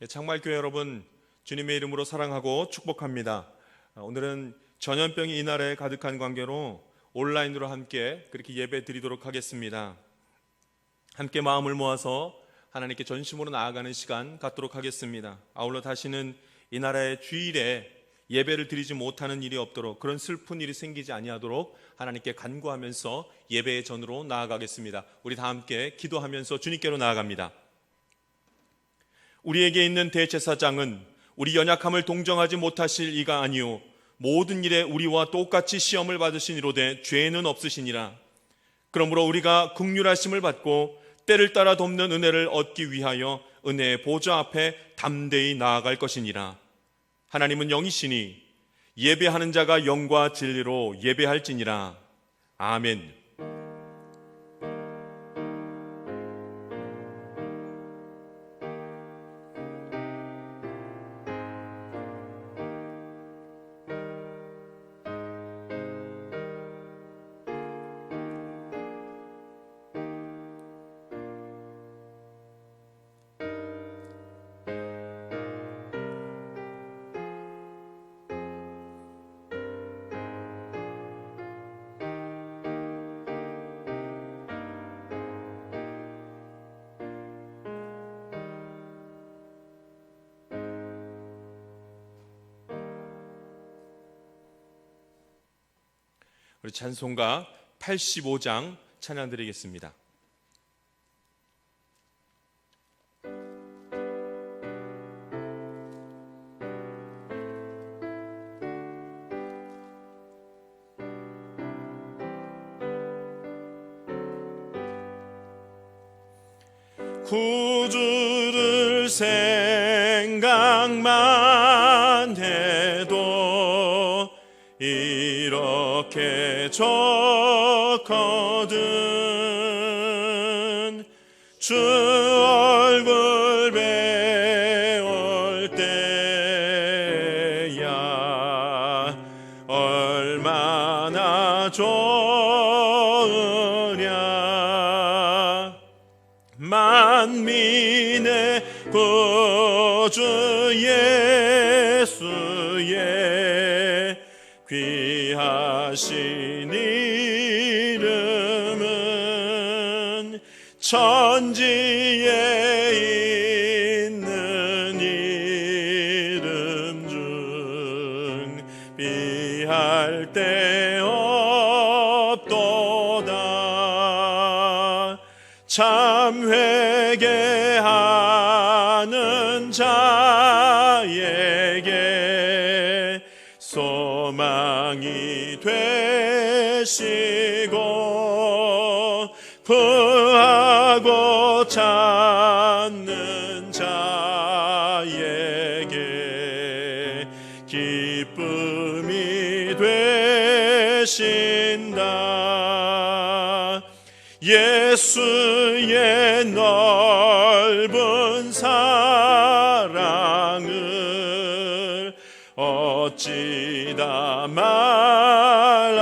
창말교회 여러분, 주님의 이름으로 사랑하고 축복합니다. 오늘은 전염병이 이날에 가득한 관계로 온라인으로 함께 그렇게 예배 드리도록 하겠습니다. 함께 마음을 모아서 하나님께 전심으로 나아가는 시간 갖도록 하겠습니다. 아울러 다시는 이 나라의 주일에 예배를 드리지 못하는 일이 없도록, 그런 슬픈 일이 생기지 아니하도록 하나님께 간구하면서 예배의 전으로 나아가겠습니다. 우리 다 함께 기도하면서 주님께로 나아갑니다. 우리에게 있는 대제사장은 우리 연약함을 동정하지 못하실 이가 아니요 모든 일에 우리와 똑같이 시험을 받으신 이로되 죄는 없으시니라. 그러므로 우리가 긍휼하심을 받고 때를 따라 돕는 은혜를 얻기 위하여 은혜의 보좌 앞에 담대히 나아갈 것이니라. 하나님은 영이시니 예배하는 자가 영과 진리로 예배할지니라. 아멘. 우리 찬송가 85장 찬양 드리겠습니다. 구주를 생각만 해도 이렇게 좋거든. 주 얼굴 배울 때야 얼마나 좋으랴. 만민의 구주 예수의 귀하신 이름은 천지에 있는 이름 중 비할 데 없도다. 참 회개하는 자에게 소망이 되시고 구하고 찾는 자에게 기쁨이 되신다. 예수의 넓은 사랑을 어찌 다 말하랴.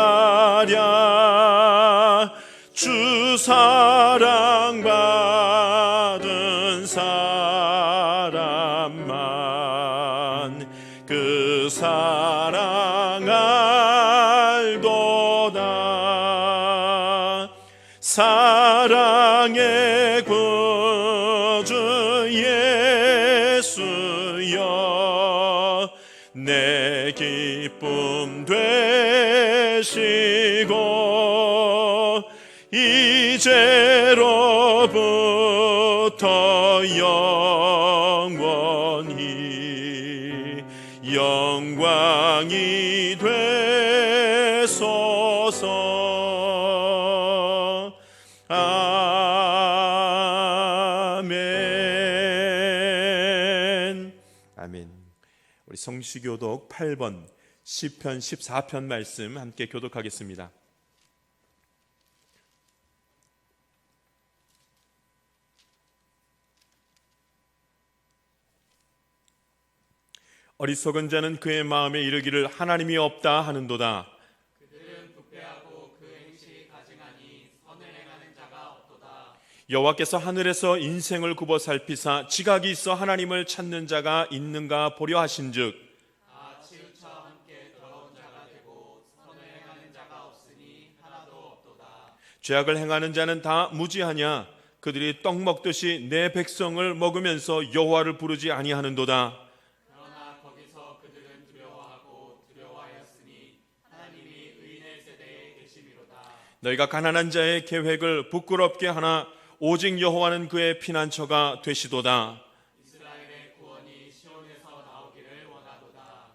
주 사랑받은 사람만 그 사랑 알도다. 사랑의 구주 예수여 내 기쁨 되시고 이제로부터 영원히 영광이 되소서. 아멘. 아멘. 우리 성시교독 8번 시편 14편 말씀 함께 교독하겠습니다. 어리석은 자는 그의 마음에 이르기를 하나님이 없다 하는도다. 그들은 부패하고 그 행실이 가증하니 선을 행하는 자가 없도다. 여호와께서 하늘에서 인생을 굽어 살피사 지각이 있어 하나님을 찾는 자가 있는가 보려 하신즉 죄악을 행하는 자는 다 무지하냐. 그들이 떡 먹듯이 내 백성을 먹으면서 여호와를 부르지 아니하는도다. 그러나 거기서 그들은 두려워하였으니 하나님이 의인의 세대에 계심이로다. 너희가 가난한 자의 계획을 부끄럽게 하나 오직 여호와는 그의 피난처가 되시도다. 이스라엘의 구원이 시온에서 나오기를 원하도다.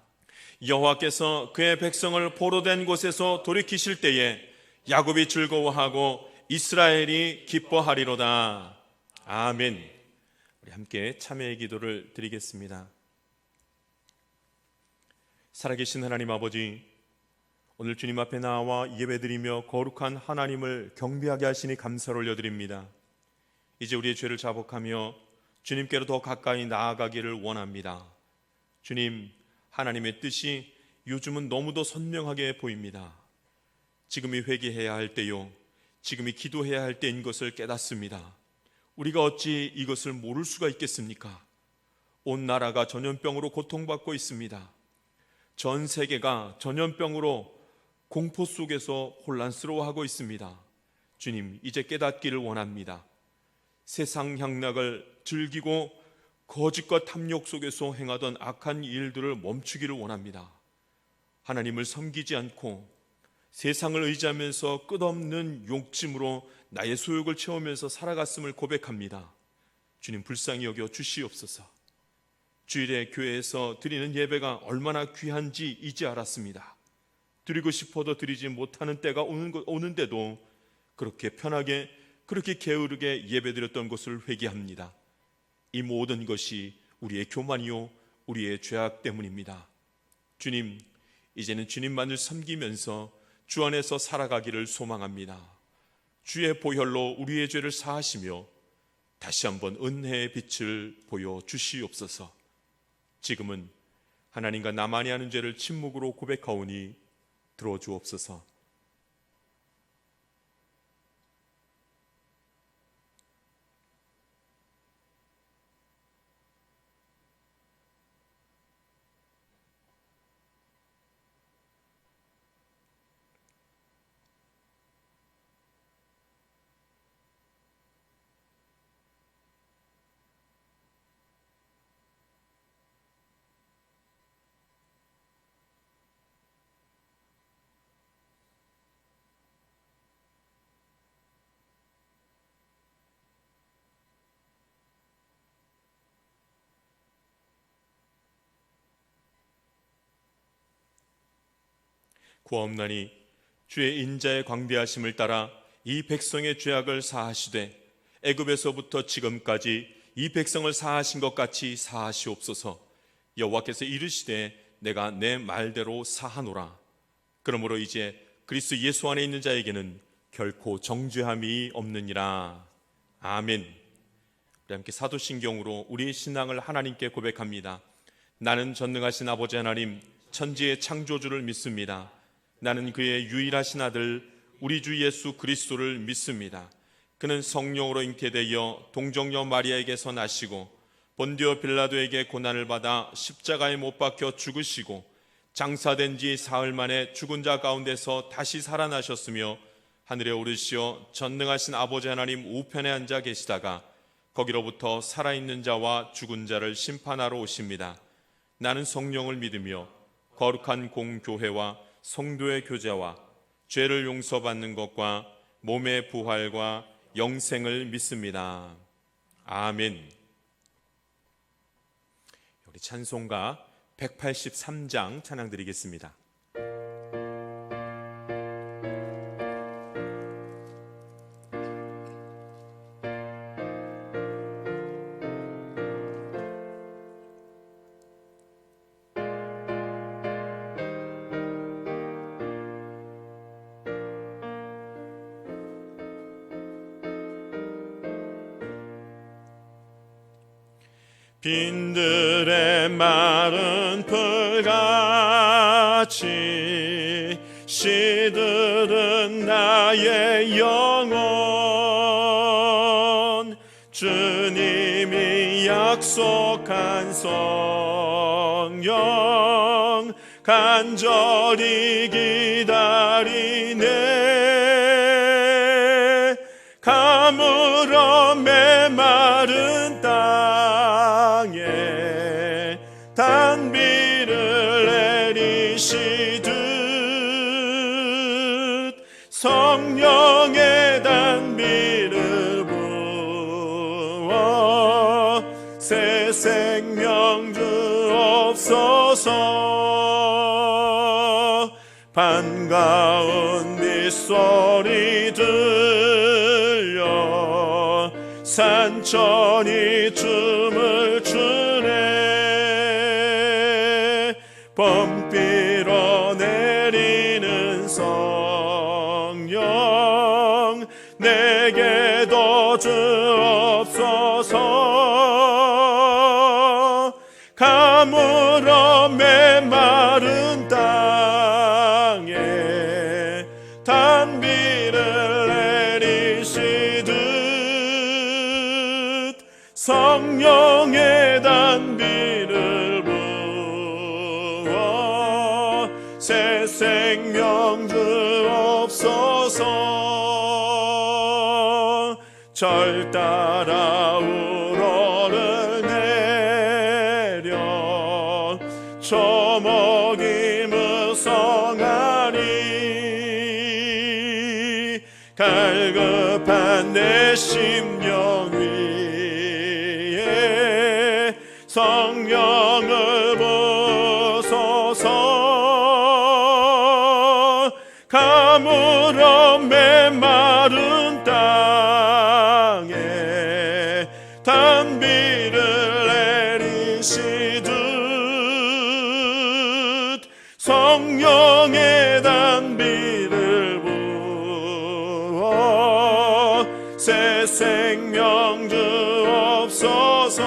여호와께서 그의 백성을 포로된 곳에서 돌이키실 때에 야곱이 즐거워하고 이스라엘이 기뻐하리로다. 아멘. 우리 함께 참회의 기도를 드리겠습니다. 살아계신 하나님 아버지, 오늘 주님 앞에 나와 예배드리며 거룩한 하나님을 경배하게 하시니 감사를 올려드립니다. 이제 우리의 죄를 자복하며 주님께로 더 가까이 나아가기를 원합니다. 주님, 하나님의 뜻이 요즘은 너무도 선명하게 보입니다. 지금이 회개해야 할 때요, 지금이 기도해야 할 때인 것을 깨닫습니다. 우리가 어찌 이것을 모를 수가 있겠습니까? 온 나라가 전염병으로 고통받고 있습니다. 전 세계가 전염병으로 공포 속에서 혼란스러워하고 있습니다. 주님, 이제 깨닫기를 원합니다. 세상 향락을 즐기고 거짓과 탐욕 속에서 행하던 악한 일들을 멈추기를 원합니다. 하나님을 섬기지 않고 세상을 의지하면서 끝없는 욕심으로 나의 소욕을 채우면서 살아갔음을 고백합니다. 주님, 불쌍히 여겨 주시옵소서. 주일에 교회에서 드리는 예배가 얼마나 귀한지 이제 알았습니다. 드리고 싶어도 드리지 못하는 때가 오는데도 그렇게 편하게, 그렇게 게으르게 예배드렸던 것을 회개합니다. 이 모든 것이 우리의 교만이요, 우리의 죄악 때문입니다. 주님, 이제는 주님만을 섬기면서 주 안에서 살아가기를 소망합니다. 주의 보혈로 우리의 죄를 사하시며 다시 한번 은혜의 빛을 보여 주시옵소서. 지금은 하나님과 나만이 하는 죄를 침묵으로 고백하오니 들어주옵소서. 구하옵나니 주의 인자의 광대하심을 따라 이 백성의 죄악을 사하시되 애굽에서부터 지금까지 이 백성을 사하신 것 같이 사하시옵소서. 여호와께서 이르시되 내가 내 말대로 사하노라. 그러므로 이제 그리스도 예수 안에 있는 자에게는 결코 정죄함이 없느니라. 아멘. 우리 함께 사도신경으로 우리의 신앙을 하나님께 고백합니다. 나는 전능하신 아버지 하나님, 천지의 창조주를 믿습니다. 나는 그의 유일하신 아들 우리 주 예수 그리스도를 믿습니다. 그는 성령으로 잉태되어 동정녀 마리아에게서 나시고 본디오 빌라도에게 고난을 받아 십자가에 못 박혀 죽으시고 장사된 지 사흘 만에 죽은 자 가운데서 다시 살아나셨으며 하늘에 오르시어 전능하신 아버지 하나님 우편에 앉아 계시다가 거기로부터 살아있는 자와 죽은 자를 심판하러 오십니다. 나는 성령을 믿으며 거룩한 공교회와 성도의 교제와 죄를 용서받는 것과 몸의 부활과 영생을 믿습니다. 아멘. 우리 찬송가 183장 찬양 드리겠습니다. 빈들의 마른 풀같이 시들은 나의 영혼 주님이 약속한 성령 간절히 기다리네. 가물어 메마른 땅에 단비를 내리시듯 성령의 단비를 부어 새 생명 주옵소서. 반가운 빗소리 들려 산천이 춤을 추네. 범비로 내리는 성령 내게도 주옵소서. 가물어 메마른 땅에 단비를 내리시듯 성령의 단비를 부어 새 생명 주옵소서. 절 따라 우러를 내려 초목이 무성하니 갈급한 내 심령 위에 성령을 부소서. 가물어 메마른 땅에 단비를 내리시듯 성령의 단비를 부어 새 생명 주옵소서.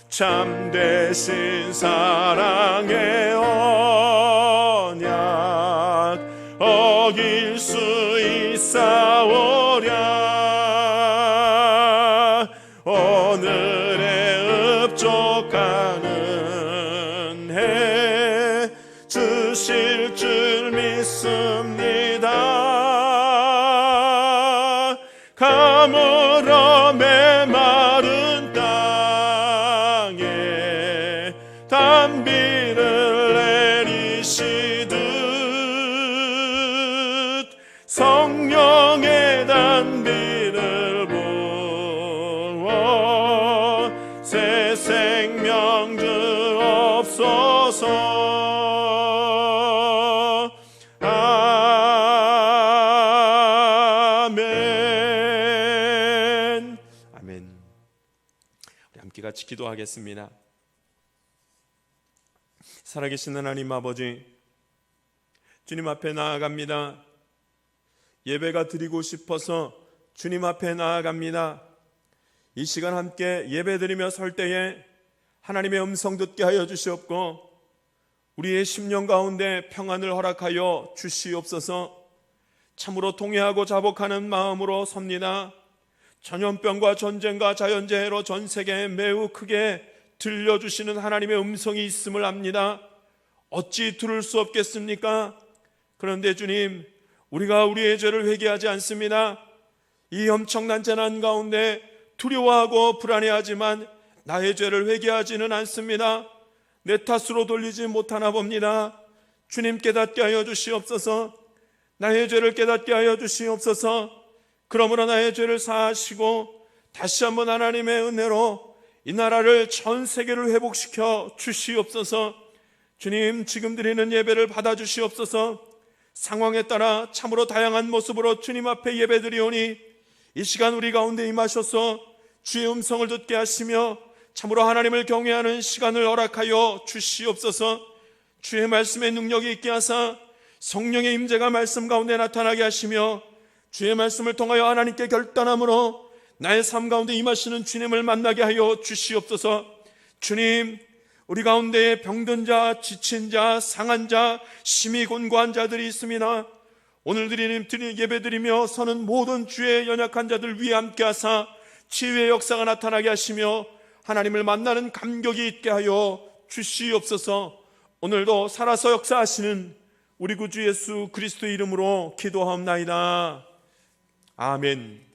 참되신 사랑의 언약 어길 수 있사오랴. 오늘의 읍족하는 해 주실 줄 믿습니다. 가물어 메마른 땅에 단비를 내리시듯 성령의 단비를 부어 새 생명 주옵소서. 아멘. 아멘. 우리 함께 같이 기도하겠습니다. 살아계신 하나님 아버지, 주님 앞에 나아갑니다. 예배가 드리고 싶어서 주님 앞에 나아갑니다. 이 시간 함께 예배드리며 설 때에 하나님의 음성 듣게 하여 주시옵고 우리의 심령 가운데 평안을 허락하여 주시옵소서. 참으로 통회하고 자복하는 마음으로 섭니다. 전염병과 전쟁과 자연재해로 전 세계에 매우 크게 들려주시는 하나님의 음성이 있음을 압니다. 어찌 들을 수 없겠습니까? 그런데 주님, 우리가 우리의 죄를 회개하지 않습니다. 이 엄청난 재난 가운데 두려워하고 불안해하지만 나의 죄를 회개하지는 않습니다. 내 탓으로 돌리지 못하나 봅니다. 주님 깨닫게 하여 주시옵소서. 나의 죄를 깨닫게 하여 주시옵소서. 그러므로 나의 죄를 사하시고 다시 한번 하나님의 은혜로 이 나라를 전 세계를 회복시켜 주시옵소서. 주님, 지금 드리는 예배를 받아주시옵소서. 상황에 따라 참으로 다양한 모습으로 주님 앞에 예배드리오니 이 시간 우리 가운데 임하셔서 주의 음성을 듣게 하시며 참으로 하나님을 경외하는 시간을 허락하여 주시옵소서. 주의 말씀의 능력이 있게 하사 성령의 임재가 말씀 가운데 나타나게 하시며 주의 말씀을 통하여 하나님께 결단함으로 나의 삶 가운데 임하시는 주님을 만나게 하여 주시옵소서. 주님, 우리 가운데 병든 자, 지친 자, 상한 자, 심히 곤고한 자들이 있습니다. 오늘 드리는 예배드리며 서는 모든 주의 연약한 자들 위에 함께 하사 치유의 역사가 나타나게 하시며 하나님을 만나는 감격이 있게 하여 주시옵소서. 오늘도 살아서 역사하시는 우리 구주 예수 그리스도의 이름으로 기도하옵나이다. 아멘.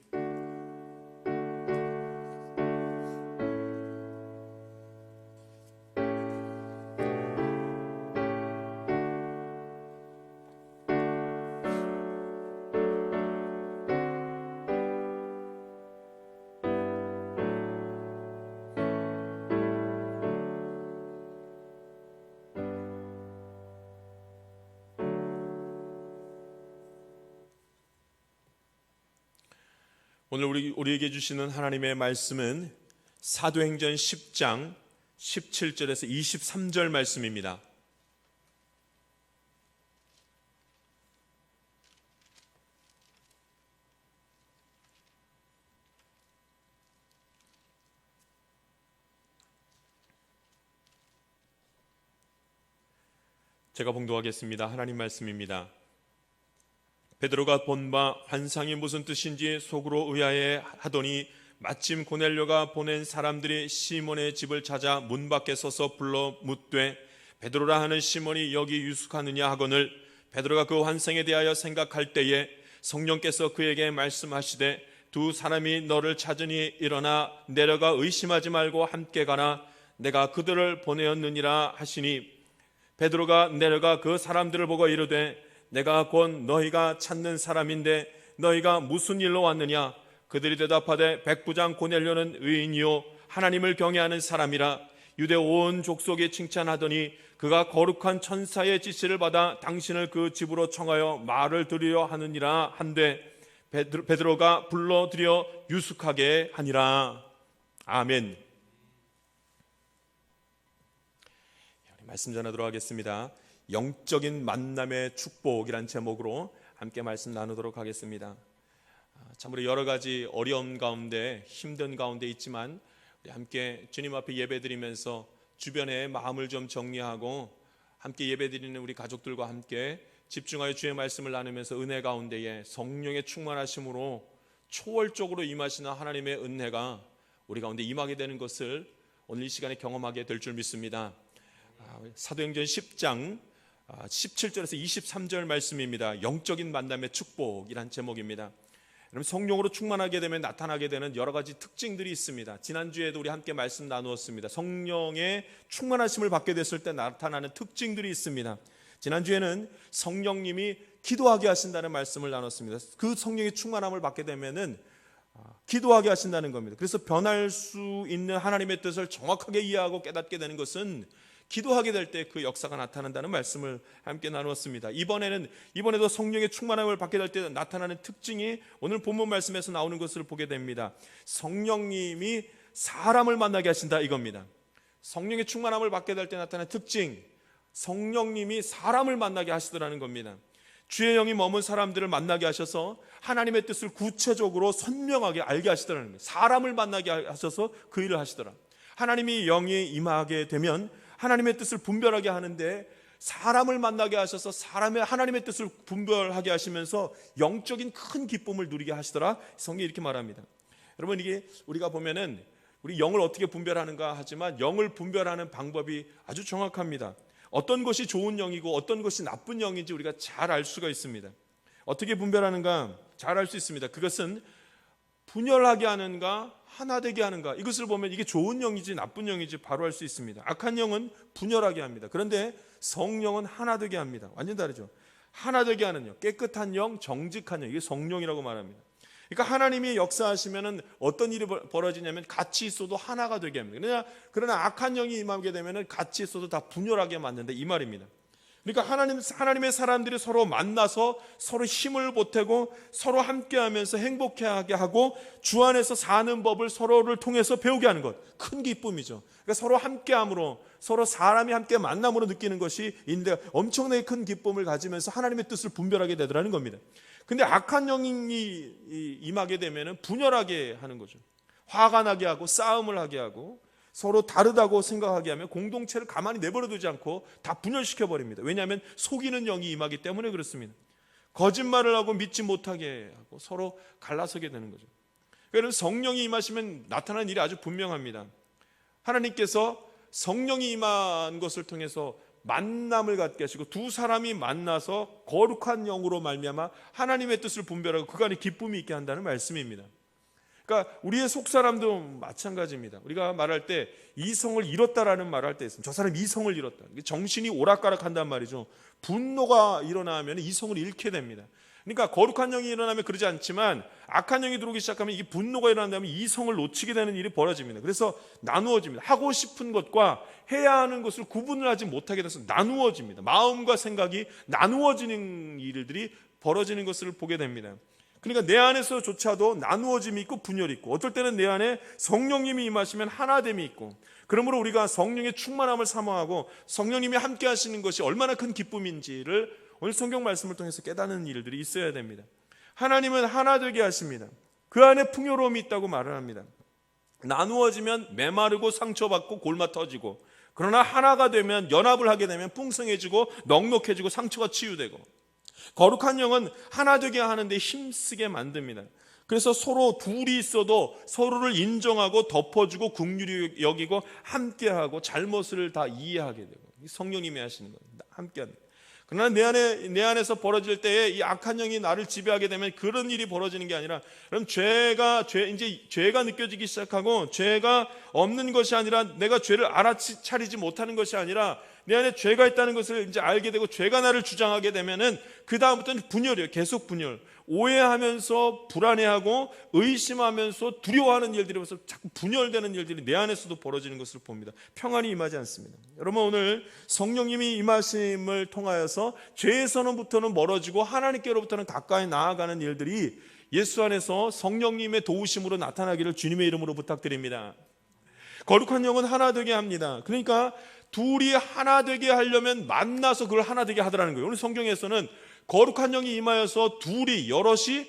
오늘 우리에게 주시는 하나님의 말씀은 사도행전 10장 17절에서 23절 말씀입니다. 제가 봉독하겠습니다. 하나님 말씀입니다. 베드로가 본 바 환상이 무슨 뜻인지 속으로 의아해 하더니 마침 고넬료가 보낸 사람들이 시몬의 집을 찾아 문 밖에 서서 불러 묻되 베드로라 하는 시몬이 여기 유숙하느냐 하거늘 베드로가 그 환상에 대하여 생각할 때에 성령께서 그에게 말씀하시되 두 사람이 너를 찾으니 일어나 내려가 의심하지 말고 함께 가라 내가 그들을 보내었느니라 하시니 베드로가 내려가 그 사람들을 보고 이르되 내가 곧 너희가 찾는 사람인데 너희가 무슨 일로 왔느냐? 그들이 대답하되 백부장 고넬료는 의인이요 하나님을 경외하는 사람이라 유대 온 족속이 칭찬하더니 그가 거룩한 천사의 지시를 받아 당신을 그 집으로 청하여 말을 들으려 하느니라 한데 베드로가 불러들여 유숙하게 하니라. 아멘. 말씀 전하도록 하겠습니다. 영적인 만남의 축복이란 제목으로 함께 말씀 나누도록 하겠습니다. 참으로 여러 가지 어려움 가운데 힘든 가운데 있지만 우리 함께 주님 앞에 예배드리면서 주변의 마음을 좀 정리하고 함께 예배드리는 우리 가족들과 함께 집중하여 주의 말씀을 나누면서 은혜 가운데에 성령의 충만하심으로 초월적으로 임하시는 하나님의 은혜가 우리 가운데 임하게 되는 것을 오늘 이 시간에 경험하게 될 줄 믿습니다. 사도행전 10장 17절에서 23절 말씀입니다. 영적인 만남의 축복이란 제목입니다. 여러분, 성령으로 충만하게 되면 나타나게 되는 여러 가지 특징들이 있습니다. 지난주에도 우리 함께 말씀 나누었습니다. 성령의 충만하심을 받게 됐을 때 나타나는 특징들이 있습니다. 지난주에는 성령님이 기도하게 하신다는 말씀을 나눴습니다. 그 성령의 충만함을 받게 되면은 기도하게 하신다는 겁니다. 그래서 변할 수 있는 하나님의 뜻을 정확하게 이해하고 깨닫게 되는 것은 기도하게 될 때 그 역사가 나타난다는 말씀을 함께 나누었습니다. 이번에도 성령의 충만함을 받게 될 때 나타나는 특징이 오늘 본문 말씀에서 나오는 것을 보게 됩니다. 성령님이 사람을 만나게 하신다 이겁니다. 성령의 충만함을 받게 될 때 나타나는 특징, 성령님이 사람을 만나게 하시더라는 겁니다. 주의 영이 머문 사람들을 만나게 하셔서 하나님의 뜻을 구체적으로 선명하게 알게 하시더라는 겁니다. 사람을 만나게 하셔서 그 일을 하시더라. 하나님이 영이 임하게 되면 하나님의 뜻을 분별하게 하는데 사람을 만나게 하셔서 하나님의 뜻을 분별하게 하시면서 영적인 큰 기쁨을 누리게 하시더라. 성경이 이렇게 말합니다. 여러분, 이게 우리가 보면은 우리 영을 어떻게 분별하는가 하지만 영을 분별하는 방법이 아주 정확합니다. 어떤 것이 좋은 영이고 어떤 것이 나쁜 영인지 우리가 잘 알 수가 있습니다. 어떻게 분별하는가 잘 알 수 있습니다. 그것은 분열하게 하는가 하나 되게 하는가, 이것을 보면 이게 좋은 영이지 나쁜 영이지 바로 알 수 있습니다. 악한 영은 분열하게 합니다. 그런데 성령은 하나 되게 합니다. 완전 다르죠. 하나 되게 하는 영, 깨끗한 영, 정직한 영, 이게 성령이라고 말합니다. 그러니까 하나님이 역사하시면은 어떤 일이 벌어지냐면 같이 있어도 하나가 되게 합니다. 그러나 악한 영이 임하게 되면은 같이 있어도 다 분열하게 만든다 이 말입니다. 그러니까 하나님의 사람들이 서로 만나서 서로 힘을 보태고 서로 함께하면서 행복하게 하고 주 안에서 사는 법을 서로를 통해서 배우게 하는 것, 큰 기쁨이죠. 그러니까 서로 함께함으로, 서로 사람이 함께 만남으로 느끼는 것이 인데 엄청나게 큰 기쁨을 가지면서 하나님의 뜻을 분별하게 되더라는 겁니다. 근데 악한 영이 임하게 되면은 분열하게 하는 거죠. 화가 나게 하고 싸움을 하게 하고 서로 다르다고 생각하게 하면 공동체를 가만히 내버려 두지 않고 다 분열시켜 버립니다. 왜냐하면 속이는 영이 임하기 때문에 그렇습니다. 거짓말을 하고 믿지 못하게 하고 서로 갈라서게 되는 거죠. 그러니까 성령이 임하시면 나타나는 일이 아주 분명합니다. 하나님께서 성령이 임한 것을 통해서 만남을 갖게 하시고 두 사람이 만나서 거룩한 영으로 말미암아 하나님의 뜻을 분별하고 그 안에 기쁨이 있게 한다는 말씀입니다. 그러니까 우리의 속사람도 마찬가지입니다. 우리가 말할 때 이성을 잃었다라는 말을 할 때 있습니다. 저 사람이 이성을 잃었다. 정신이 오락가락한단 말이죠. 분노가 일어나면 이성을 잃게 됩니다. 그러니까 거룩한 영이 일어나면 그러지 않지만 악한 영이 들어오기 시작하면 이 분노가 일어난다면 이성을 놓치게 되는 일이 벌어집니다. 그래서 나누어집니다. 하고 싶은 것과 해야 하는 것을 구분을 하지 못하게 돼서 나누어집니다. 마음과 생각이 나누어지는 일들이 벌어지는 것을 보게 됩니다. 그러니까 내 안에서조차도 나누어짐이 있고 분열이 있고, 어떨 때는 내 안에 성령님이 임하시면 하나됨이 있고, 그러므로 우리가 성령의 충만함을 사모하고 성령님이 함께 하시는 것이 얼마나 큰 기쁨인지를 오늘 성경 말씀을 통해서 깨닫는 일들이 있어야 됩니다. 하나님은 하나 되게 하십니다. 그 안에 풍요로움이 있다고 말을 합니다. 나누어지면 메마르고 상처받고 골마 터지고, 그러나 하나가 되면, 연합을 하게 되면 풍성해지고 넉넉해지고 상처가 치유되고, 거룩한 영은 하나 되게 하는데 힘쓰게 만듭니다. 그래서 서로 둘이 있어도 서로를 인정하고 덮어주고 긍휼히 여기고 함께하고 잘못을 다 이해하게 되고, 성령님이 하시는 겁니다. 함께하는. 그러나 내 안에서 벌어질 때에 이 악한 영이 나를 지배하게 되면 그런 일이 벌어지는 게 아니라, 그럼 이제 죄가 느껴지기 시작하고, 죄가 없는 것이 아니라, 내가 죄를 알아차리지 못하는 것이 아니라 내 안에 죄가 있다는 것을 이제 알게 되고 죄가 나를 주장하게 되면은 그 다음부터는 분열이에요. 계속 분열. 오해하면서 불안해하고 의심하면서 두려워하는 일들이 벌써 자꾸 분열되는 일들이 내 안에서도 벌어지는 것을 봅니다. 평안이 임하지 않습니다. 여러분, 오늘 성령님이 임하심을 통하여서 죄에서부터는 멀어지고 하나님께로부터는 가까이 나아가는 일들이 예수 안에서 성령님의 도우심으로 나타나기를 주님의 이름으로 부탁드립니다. 거룩한 영은 하나 되게 합니다. 그러니까 둘이 하나 되게 하려면 만나서 그걸 하나 되게 하더라는 거예요. 오늘 성경에서는 거룩한 영이 임하여서 둘이, 여럿이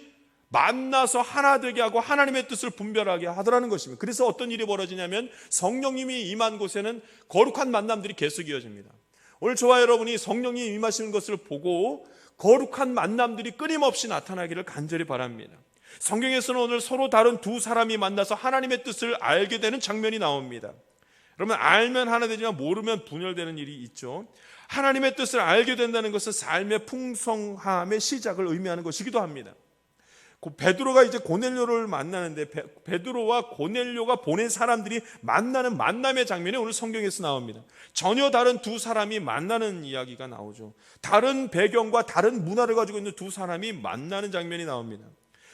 만나서 하나 되게 하고 하나님의 뜻을 분별하게 하더라는 것입니다. 그래서 어떤 일이 벌어지냐면 성령님이 임한 곳에는 거룩한 만남들이 계속 이어집니다. 오늘 저와 여러분이 성령이 임하시는 것을 보고 거룩한 만남들이 끊임없이 나타나기를 간절히 바랍니다. 성경에서는 오늘 서로 다른 두 사람이 만나서 하나님의 뜻을 알게 되는 장면이 나옵니다. 여러분, 알면 하나 되지만 모르면 분열되는 일이 있죠. 하나님의 뜻을 알게 된다는 것은 삶의 풍성함의 시작을 의미하는 것이기도 합니다. 베드로가 이제 고넬료를 만나는데, 베드로와 고넬료가 보낸 사람들이 만나는 만남의 장면이 오늘 성경에서 나옵니다. 전혀 다른 두 사람이 만나는 이야기가 나오죠. 다른 배경과 다른 문화를 가지고 있는 두 사람이 만나는 장면이 나옵니다.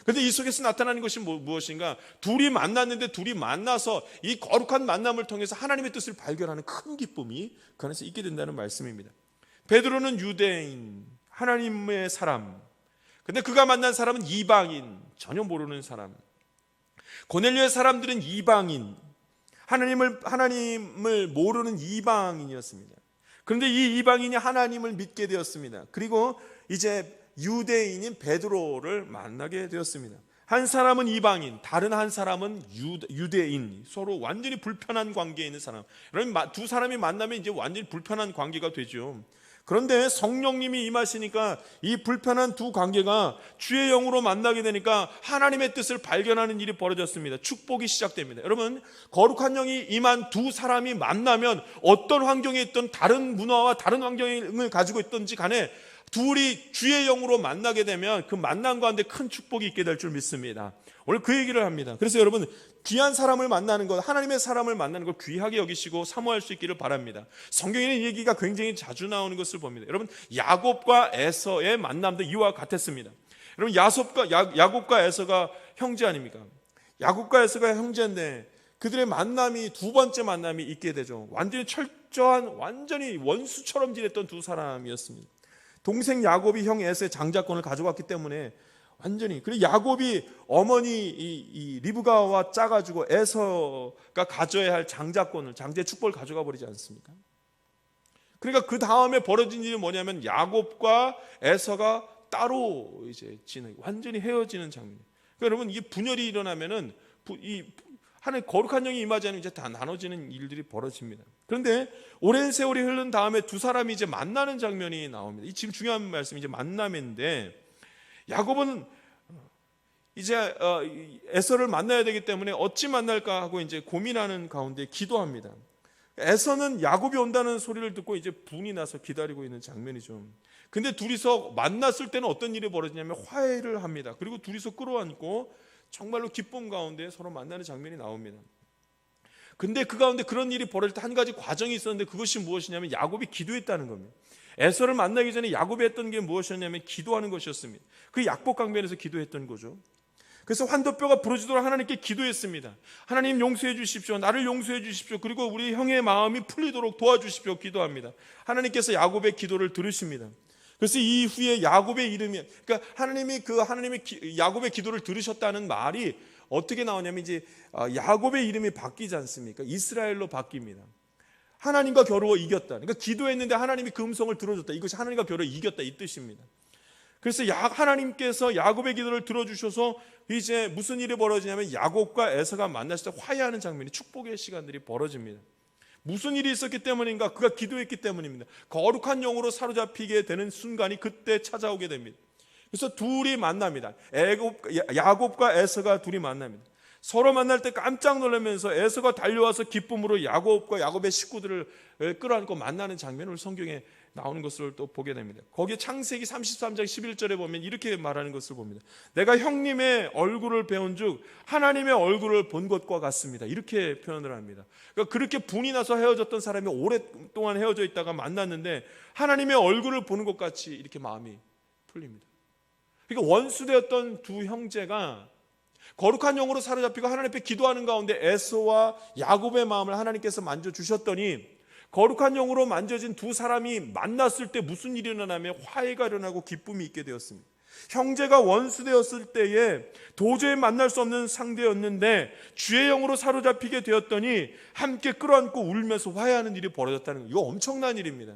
그런데 이 속에서 나타나는 것이 무엇인가? 둘이 만났는데 둘이 만나서 이 거룩한 만남을 통해서 하나님의 뜻을 발견하는 큰 기쁨이 그 안에서 있게 된다는 말씀입니다. 베드로는 유대인, 하나님의 사람, 근데 그가 만난 사람은 이방인, 전혀 모르는 사람. 고넬료의 사람들은 이방인, 하나님을 모르는 이방인이었습니다. 그런데 이 이방인이 하나님을 믿게 되었습니다. 그리고 이제 유대인인 베드로를 만나게 되었습니다. 한 사람은 이방인, 다른 한 사람은 유대인, 서로 완전히 불편한 관계에 있는 사람. 여러분, 두 사람이 만나면 이제 완전히 불편한 관계가 되죠. 그런데 성령님이 임하시니까 이 불편한 두 관계가 주의 영으로 만나게 되니까 하나님의 뜻을 발견하는 일이 벌어졌습니다. 축복이 시작됩니다. 여러분, 거룩한 영이 임한 두 사람이 만나면 어떤 환경에 있든, 다른 문화와 다른 환경을 가지고 있든지 간에 둘이 주의 영으로 만나게 되면 그 만남 가운데 큰 축복이 있게 될 줄 믿습니다. 오늘 그 얘기를 합니다. 그래서 여러분, 귀한 사람을 만나는 것, 하나님의 사람을 만나는 것 귀하게 여기시고 사모할 수 있기를 바랍니다. 성경에는 이 얘기가 굉장히 자주 나오는 것을 봅니다. 여러분, 야곱과 에서의 만남도 이와 같았습니다. 여러분, 야곱과 에서가 형제 아닙니까? 야곱과 에서가 형제인데 그들의 만남이, 두 번째 만남이 있게 되죠. 완전히 철저한, 완전히 원수처럼 지냈던 두 사람이었습니다. 동생 야곱이 형 에서의 장자권을 가져갔기 때문에 완전히, 그리고 야곱이 어머니 이 리브가와 짜가지고 에서가 가져야 할 장자권을, 장자의 축복을 가져가 버리지 않습니까? 그러니까 그 다음에 벌어진 일이 뭐냐면 야곱과 에서가 따로 이제 완전히 헤어지는 장면. 그러니까 여러분, 이 분열이 일어나면은 하나님 거룩한 영이 임하지 않으면 이제 다 나눠지는 일들이 벌어집니다. 그런데 오랜 세월이 흐른 다음에 두 사람이 이제 만나는 장면이 나옵니다. 이 지금 중요한 말씀이 이제 만남인데, 야곱은 이제 에서를 만나야 되기 때문에 어찌 만날까 하고 이제 고민하는 가운데 기도합니다. 에서는 야곱이 온다는 소리를 듣고 이제 분이 나서 기다리고 있는 장면이죠. 근데 둘이서 만났을 때는 어떤 일이 벌어지냐면 화해를 합니다. 그리고 둘이서 끌어안고 정말로 기쁨 가운데 서로 만나는 장면이 나옵니다. 근데 그 가운데 그런 일이 벌어질 때 한 가지 과정이 있었는데 그것이 무엇이냐면 야곱이 기도했다는 겁니다. 에서를 만나기 전에 야곱이 했던 게 무엇이었냐면 기도하는 것이었습니다. 그 약복 강변에서 기도했던 거죠. 그래서 환도뼈가 부러지도록 하나님께 기도했습니다. 하나님 용서해 주십시오. 나를 용서해 주십시오. 그리고 우리 형의 마음이 풀리도록 도와주십시오. 기도합니다. 하나님께서 야곱의 기도를 들으십니다. 그래서 이후에 야곱의 이름이, 그러니까 하나님이 야곱의 기도를 들으셨다는 말이 어떻게 나오냐면 이제 야곱의 이름이 바뀌지 않습니까? 이스라엘로 바뀝니다. 하나님과 겨루어 이겼다. 그러니까 기도했는데 하나님이 그 음성을 들어줬다. 이것이 하나님과 겨루어 이겼다 이 뜻입니다. 그래서 하나님께서 야곱의 기도를 들어주셔서 이제 무슨 일이 벌어지냐면 야곱과 에서가 만났을 때 화해하는 장면이, 축복의 시간들이 벌어집니다. 무슨 일이 있었기 때문인가? 그가 기도했기 때문입니다. 거룩한 영으로 사로잡히게 되는 순간이 그때 찾아오게 됩니다. 그래서 둘이 만납니다. 야곱과 에서가 둘이 만납니다. 서로 만날 때 깜짝 놀라면서 에서가 달려와서 기쁨으로 야곱과 야곱의 식구들을 끌어안고 만나는 장면을 성경에 나오는 것을 또 보게 됩니다. 거기에 창세기 33장 11절에 보면 이렇게 말하는 것을 봅니다. 내가 형님의 얼굴을 배운 즉 하나님의 얼굴을 본 것과 같습니다. 이렇게 표현을 합니다. 그러니까 그렇게 분이 나서 헤어졌던 사람이 오랫동안 헤어져 있다가 만났는데 하나님의 얼굴을 보는 것 같이 이렇게 마음이 풀립니다. 그러니까 원수되었던 두 형제가 거룩한 영으로 사로잡히고 하나님 앞에 기도하는 가운데 에서와 야곱의 마음을 하나님께서 만져주셨더니 거룩한 영으로 만져진 두 사람이 만났을 때 무슨 일이 일어나며 화해가 일어나고 기쁨이 있게 되었습니다. 형제가 원수되었을 때에 도저히 만날 수 없는 상대였는데 주의 영으로 사로잡히게 되었더니 함께 끌어안고 울면서 화해하는 일이 벌어졌다는 거예요. 이거 엄청난 일입니다.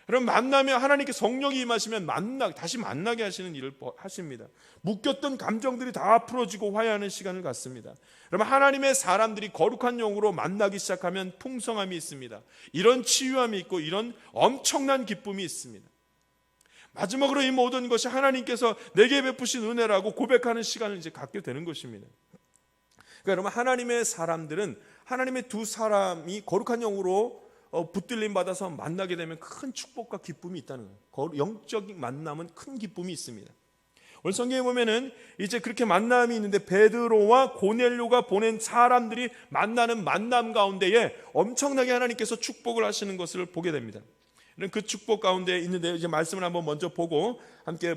여러분, 만나면 하나님께 성령이 임하시면 다시 만나게 하시는 일을 하십니다. 묶였던 감정들이 다 풀어지고 화해하는 시간을 갖습니다. 여러분, 하나님의 사람들이 거룩한 영으로 만나기 시작하면 풍성함이 있습니다. 이런 치유함이 있고 이런 엄청난 기쁨이 있습니다. 마지막으로 이 모든 것이 하나님께서 내게 베푸신 은혜라고 고백하는 시간을 이제 갖게 되는 것입니다. 그러니까 여러분, 하나님의 사람들은 하나님의 두 사람이 거룩한 영으로 붙들림 받아서 만나게 되면 큰 축복과 기쁨이 있다는 거예요. 영적인 만남은 큰 기쁨이 있습니다. 오늘 성경에 보면은 이제 그렇게 만남이 있는데 베드로와 고넬료가 보낸 사람들이 만나는 만남 가운데에 엄청나게 하나님께서 축복을 하시는 것을 보게 됩니다. 그 축복 가운데 있는데 이제 말씀을 한번 먼저 보고 함께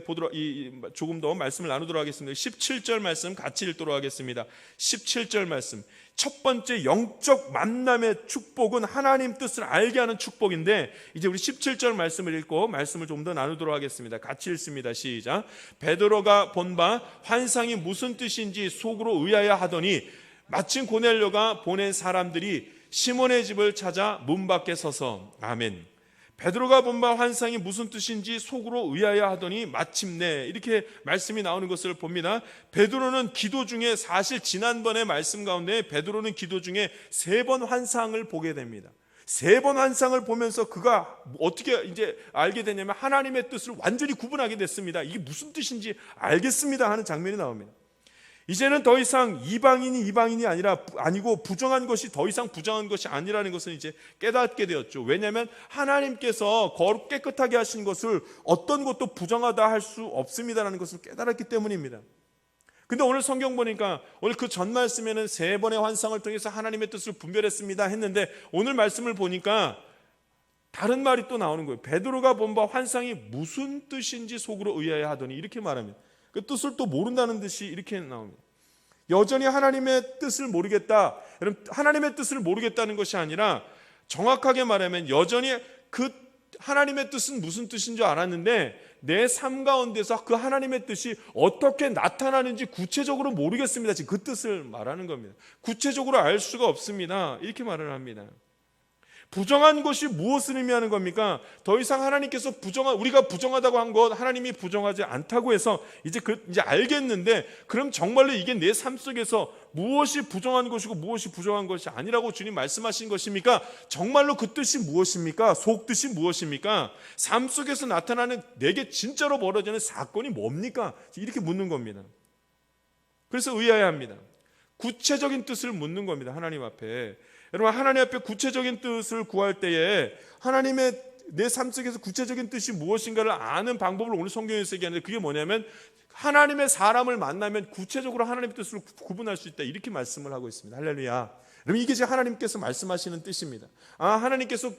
조금 더 말씀을 나누도록 하겠습니다. 17절 말씀 같이 읽도록 하겠습니다. 17절 말씀. 첫 번째 영적 만남의 축복은 하나님 뜻을 알게 하는 축복인데 이제 우리 17절 말씀을 읽고 말씀을 좀 더 나누도록 하겠습니다. 같이 읽습니다. 시작. 베드로가 본 바 환상이 무슨 뜻인지 속으로 의아해 하더니 마침 고넬료가 보낸 사람들이 시몬의 집을 찾아 문 밖에 서서 아멘. 베드로가 본 바 환상이 무슨 뜻인지 속으로 의아해 하더니 마침내 이렇게 말씀이 나오는 것을 봅니다. 베드로는 기도 중에 사실 지난번의 말씀 가운데 베드로는 기도 중에 3번 환상을 보게 됩니다. 3번 환상을 보면서 그가 어떻게 이제 알게 되냐면 하나님의 뜻을 완전히 구분하게 됐습니다. 이게 무슨 뜻인지 알겠습니다 하는 장면이 나옵니다. 이제는 더 이상 이방인이 아니고 부정한 것이 더 이상 부정한 것이 아니라는 것을 이제 깨닫게 되었죠. 왜냐하면 하나님께서 거룩 깨끗하게 하신 것을 어떤 것도 부정하다 할 수 없습니다라는 것을 깨달았기 때문입니다. 근데 오늘 성경 보니까 오늘 그 전 말씀에는 3번의 환상을 통해서 하나님의 뜻을 분별했습니다 했는데 오늘 말씀을 보니까 다른 말이 또 나오는 거예요. 베드로가 본 바 환상이 무슨 뜻인지 속으로 의아해 하더니 이렇게 말합니다. 그 뜻을 또 모른다는 듯이 이렇게 나옵니다. 여전히 하나님의 뜻을 모르겠다. 여러분, 하나님의 뜻을 모르겠다는 것이 아니라 정확하게 말하면 여전히 그 하나님의 뜻은 무슨 뜻인 줄 알았는데 내 삶 가운데서 그 하나님의 뜻이 어떻게 나타나는지 구체적으로 모르겠습니다. 지금 그 뜻을 말하는 겁니다. 구체적으로 알 수가 없습니다. 이렇게 말을 합니다. 부정한 것이 무엇을 의미하는 겁니까? 더 이상 하나님께서 우리가 부정하다고 한 것, 하나님이 부정하지 않다고 해서 이제 알겠는데, 그럼 정말로 이게 내 삶 속에서 무엇이 부정한 것이고 무엇이 부정한 것이 아니라고 주님 말씀하신 것입니까? 정말로 그 뜻이 무엇입니까? 속뜻이 무엇입니까? 삶 속에서 나타나는 내게 진짜로 벌어지는 사건이 뭡니까? 이렇게 묻는 겁니다. 그래서 의아해합니다. 구체적인 뜻을 묻는 겁니다. 하나님 앞에. 여러분, 하나님 앞에 구체적인 뜻을 구할 때에 하나님의 내 삶 속에서 구체적인 뜻이 무엇인가를 아는 방법을 오늘 성경에서 얘기하는데, 그게 뭐냐면 하나님의 사람을 만나면 구체적으로 하나님의 뜻을 구분할 수 있다, 이렇게 말씀을 하고 있습니다. 할렐루야. 여러분, 이게 지금 하나님께서 말씀하시는 뜻입니다. 하나님께서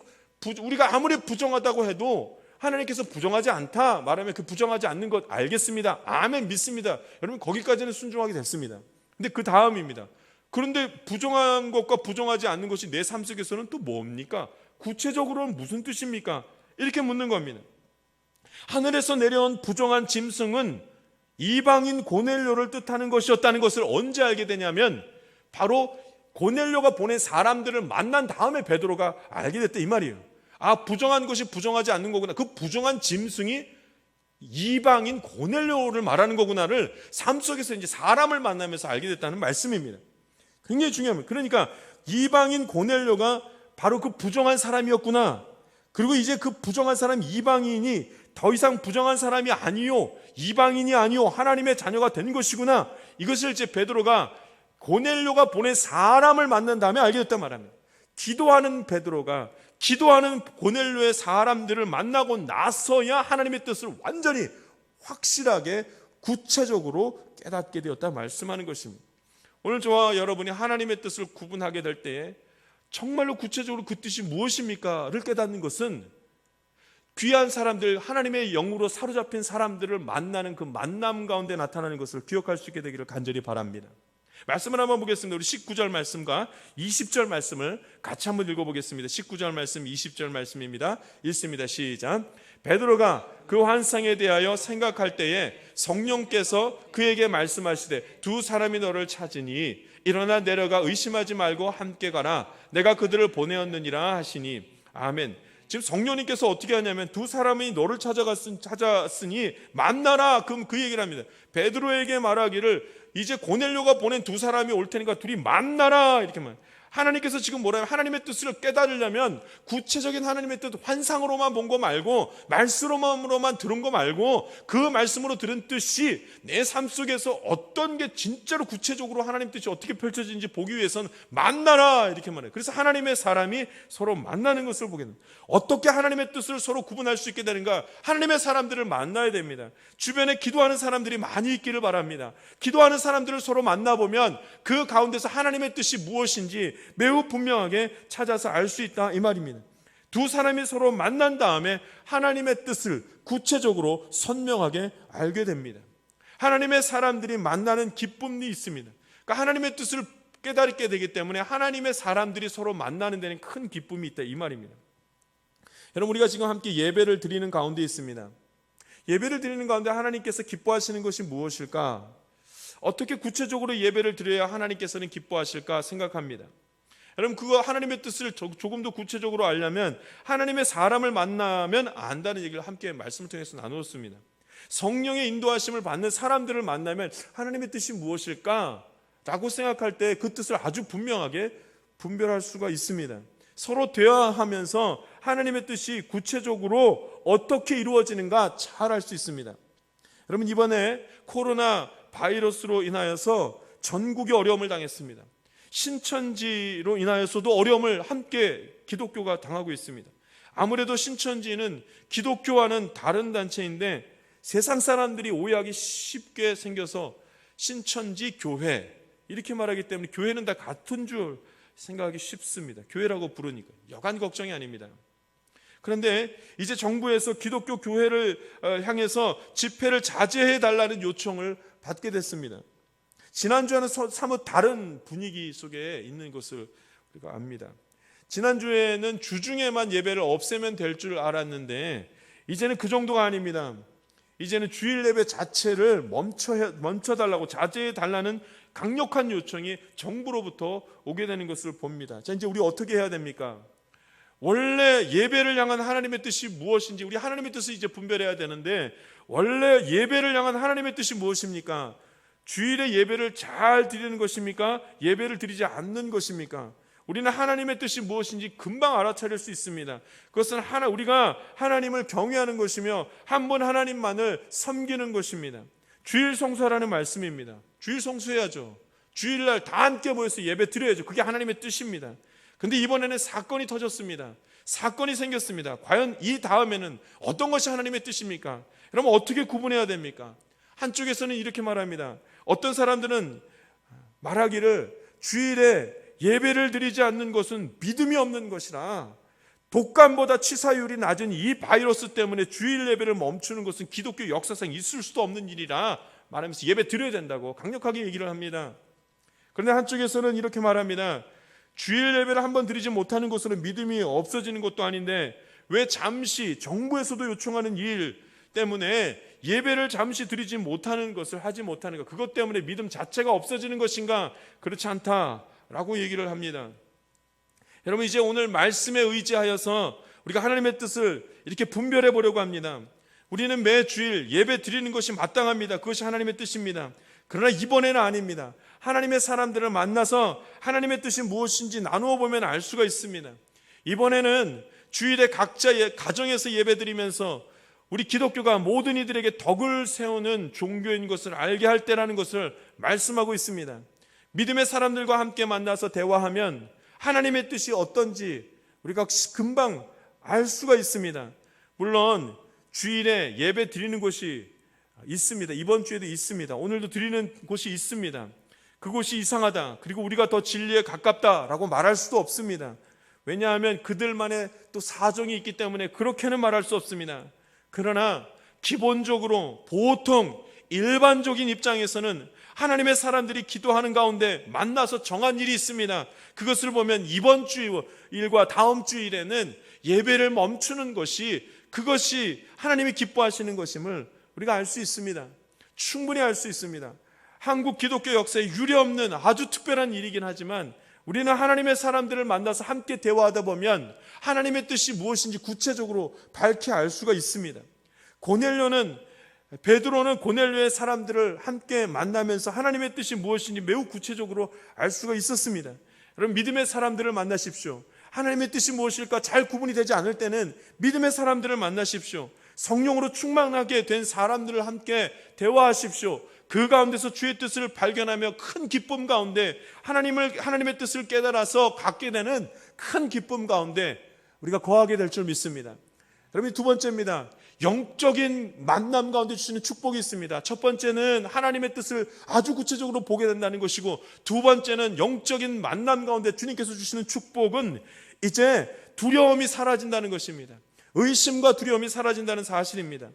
우리가 아무리 부정하다고 해도 하나님께서 부정하지 않다 말하면 그 부정하지 않는 것 알겠습니다. 아멘, 믿습니다. 여러분, 거기까지는 순종하게 됐습니다. 근데 그 다음입니다. 그런데 부정한 것과 부정하지 않는 것이 내 삶 속에서는 또 뭡니까? 구체적으로는 무슨 뜻입니까? 이렇게 묻는 겁니다. 하늘에서 내려온 부정한 짐승은 이방인 고넬료를 뜻하는 것이었다는 것을 언제 알게 되냐면, 바로 고넬료가 보낸 사람들을 만난 다음에 베드로가 알게 됐다, 이 말이에요. 부정한 것이 부정하지 않는 거구나, 그 부정한 짐승이 이방인 고넬료를 말하는 거구나를 삶 속에서 이제 사람을 만나면서 알게 됐다는 말씀입니다. 굉장히 중요합니다. 그러니까 이방인 고넬료가 바로 그 부정한 사람이었구나. 그리고 이제 그 부정한 사람 이방인이 더 이상 부정한 사람이 아니요, 이방인이 아니요, 하나님의 자녀가 된 것이구나. 이것을 이제 베드로가 고넬료가 보낸 사람을 만난 다음에 알게 됐단 말입니다. 기도하는 베드로가 기도하는 고넬료의 사람들을 만나고 나서야 하나님의 뜻을 완전히 확실하게 구체적으로 깨닫게 되었다 말씀하는 것입니다. 오늘 저와 여러분이 하나님의 뜻을 구분하게 될 때에 정말로 구체적으로 그 뜻이 무엇입니까를 깨닫는 것은 귀한 사람들, 하나님의 영으로 사로잡힌 사람들을 만나는 그 만남 가운데 나타나는 것을 기억할 수 있게 되기를 간절히 바랍니다. 말씀을 한번 보겠습니다. 우리 19절 말씀과 20절 말씀을 같이 한번 읽어보겠습니다. 19절 말씀, 20절 말씀입니다. 읽습니다. 시작. 베드로가 그 환상에 대하여 생각할 때에 성령께서 그에게 말씀하시되 두 사람이 너를 찾으니 일어나 내려가 의심하지 말고 함께 가라. 내가 그들을 보내었느니라 하시니. 아멘. 지금 성령님께서 어떻게 하냐면 두 사람이 너를 찾았으니 만나라. 그럼 그 얘기를 합니다. 베드로에게 말하기를 이제 고넬료가 보낸 두 사람이 올 테니까 둘이 만나라, 이렇게 말. 하나님께서 지금 뭐라면 하나님의 뜻을 깨달으려면 구체적인 하나님의 뜻, 환상으로만 본 거 말고 말씀으로만 들은 거 말고 그 말씀으로 들은 뜻이 내 삶 속에서 어떤 게 진짜로 구체적으로 하나님 뜻이 어떻게 펼쳐지는지 보기 위해서는 만나라, 이렇게 말해요. 그래서 하나님의 사람이 서로 만나는 것을 보게 됩니다. 어떻게 하나님의 뜻을 서로 구분할 수 있게 되는가? 하나님의 사람들을 만나야 됩니다. 주변에 기도하는 사람들이 많이 있기를 바랍니다. 기도하는 사람들을 서로 만나보면 그 가운데서 하나님의 뜻이 무엇인지 매우 분명하게 찾아서 알 수 있다, 이 말입니다. 두 사람이 서로 만난 다음에 하나님의 뜻을 구체적으로 선명하게 알게 됩니다. 하나님의 사람들이 만나는 기쁨이 있습니다. 그러니까 하나님의 뜻을 깨닫게 되기 때문에 하나님의 사람들이 서로 만나는 데는 큰 기쁨이 있다, 이 말입니다. 여러분, 우리가 지금 함께 예배를 드리는 가운데 있습니다. 예배를 드리는 가운데 하나님께서 기뻐하시는 것이 무엇일까? 어떻게 구체적으로 예배를 드려야 하나님께서는 기뻐하실까 생각합니다. 여러분, 그거 하나님의 뜻을 조금 더 구체적으로 알려면 하나님의 사람을 만나면 안다는 얘기를 함께 말씀을 통해서 나누었습니다. 성령의 인도하심을 받는 사람들을 만나면 하나님의 뜻이 무엇일까? 라고 생각할 때 그 뜻을 아주 분명하게 분별할 수가 있습니다. 서로 대화하면서 하나님의 뜻이 구체적으로 어떻게 이루어지는가 잘 알 수 있습니다. 여러분, 이번에 코로나 바이러스로 인하여서 전국이 어려움을 당했습니다. 신천지로 인하여서도 어려움을 함께 기독교가 당하고 있습니다. 아무래도 신천지는 기독교와는 다른 단체인데 세상 사람들이 오해하기 쉽게 생겨서 신천지 교회 이렇게 말하기 때문에 교회는 다 같은 줄 생각하기 쉽습니다. 교회라고 부르니까 여간 걱정이 아닙니다. 그런데 이제 정부에서 기독교 교회를 향해서 집회를 자제해 달라는 요청을 받게 됐습니다. 지난주에는 사뭇 다른 분위기 속에 있는 것을 우리가 압니다. 지난주에는 주중에만 예배를 없애면 될 줄 알았는데 이제는 그 정도가 아닙니다. 이제는 주일 예배 자체를 멈춰달라고 자제해달라는 강력한 요청이 정부로부터 오게 되는 것을 봅니다. 자, 이제 우리 어떻게 해야 됩니까? 원래 예배를 향한 하나님의 뜻이 무엇인지, 우리 하나님의 뜻을 이제 분별해야 되는데, 원래 예배를 향한 하나님의 뜻이 무엇입니까? 주일에 예배를 잘 드리는 것입니까? 예배를 드리지 않는 것입니까? 우리는 하나님의 뜻이 무엇인지 금방 알아차릴 수 있습니다. 그것은 우리가 하나님을 경외하는 것이며 한 분 하나님만을 섬기는 것입니다. 주일 성수하라는 말씀입니다. 주일 성수해야죠. 주일날 다 함께 모여서 예배 드려야죠. 그게 하나님의 뜻입니다. 근데 이번에는 사건이 터졌습니다. 사건이 생겼습니다. 과연 이 다음에는 어떤 것이 하나님의 뜻입니까? 그러면 어떻게 구분해야 됩니까? 한쪽에서는 이렇게 말합니다. 어떤 사람들은 말하기를 주일에 예배를 드리지 않는 것은 믿음이 없는 것이라, 독감보다 치사율이 낮은 이 바이러스 때문에 주일 예배를 멈추는 것은 기독교 역사상 있을 수도 없는 일이라 말하면서 예배 드려야 된다고 강력하게 얘기를 합니다. 그런데 한쪽에서는 이렇게 말합니다. 주일 예배를 한번 드리지 못하는 것으로 믿음이 없어지는 것도 아닌데 왜 잠시 정부에서도 요청하는 일 때문에 예배를 잠시 드리지 못하는 것을 하지 못하는 것, 그것 때문에 믿음 자체가 없어지는 것인가? 그렇지 않다라고 얘기를 합니다. 여러분, 이제 오늘 말씀에 의지하여서 우리가 하나님의 뜻을 이렇게 분별해 보려고 합니다. 우리는 매 주일 예배 드리는 것이 마땅합니다. 그것이 하나님의 뜻입니다. 그러나 이번에는 아닙니다. 하나님의 사람들을 만나서 하나님의 뜻이 무엇인지 나누어 보면 알 수가 있습니다. 이번에는 주일에 각자의 가정에서 예배 드리면서 우리 기독교가 모든 이들에게 덕을 세우는 종교인 것을 알게 할 때라는 것을 말씀하고 있습니다. 믿음의 사람들과 함께 만나서 대화하면 하나님의 뜻이 어떤지 우리가 금방 알 수가 있습니다. 물론 주일에 예배 드리는 곳이 있습니다. 이번 주에도 있습니다. 오늘도 드리는 곳이 있습니다. 그곳이 이상하다, 그리고 우리가 더 진리에 가깝다라고 말할 수도 없습니다. 왜냐하면 그들만의 또 사정이 있기 때문에 그렇게는 말할 수 없습니다. 그러나 기본적으로 보통 일반적인 입장에서는 하나님의 사람들이 기도하는 가운데 만나서 정한 일이 있습니다. 그것을 보면 이번 주일과 다음 주일에는 예배를 멈추는 것이, 그것이 하나님이 기뻐하시는 것임을 우리가 알 수 있습니다. 충분히 알 수 있습니다. 한국 기독교 역사에 유례없는 아주 특별한 일이긴 하지만 우리는 하나님의 사람들을 만나서 함께 대화하다 보면 하나님의 뜻이 무엇인지 구체적으로 밝히 알 수가 있습니다. 베드로는 고넬료의 사람들을 함께 만나면서 하나님의 뜻이 무엇인지 매우 구체적으로 알 수가 있었습니다. 여러분, 믿음의 사람들을 만나십시오. 하나님의 뜻이 무엇일까 잘 구분이 되지 않을 때는 믿음의 사람들을 만나십시오. 성령으로 충만하게 된 사람들을 함께 대화하십시오. 그 가운데서 주의 뜻을 발견하며 큰 기쁨 가운데 하나님의 뜻을 깨달아서 갖게 되는 큰 기쁨 가운데 우리가 거하게 될 줄 믿습니다. 여러분, 두 번째입니다. 영적인 만남 가운데 주시는 축복이 있습니다. 첫 번째는 하나님의 뜻을 아주 구체적으로 보게 된다는 것이고, 두 번째는 영적인 만남 가운데 주님께서 주시는 축복은 이제 두려움이 사라진다는 것입니다. 의심과 두려움이 사라진다는 사실입니다.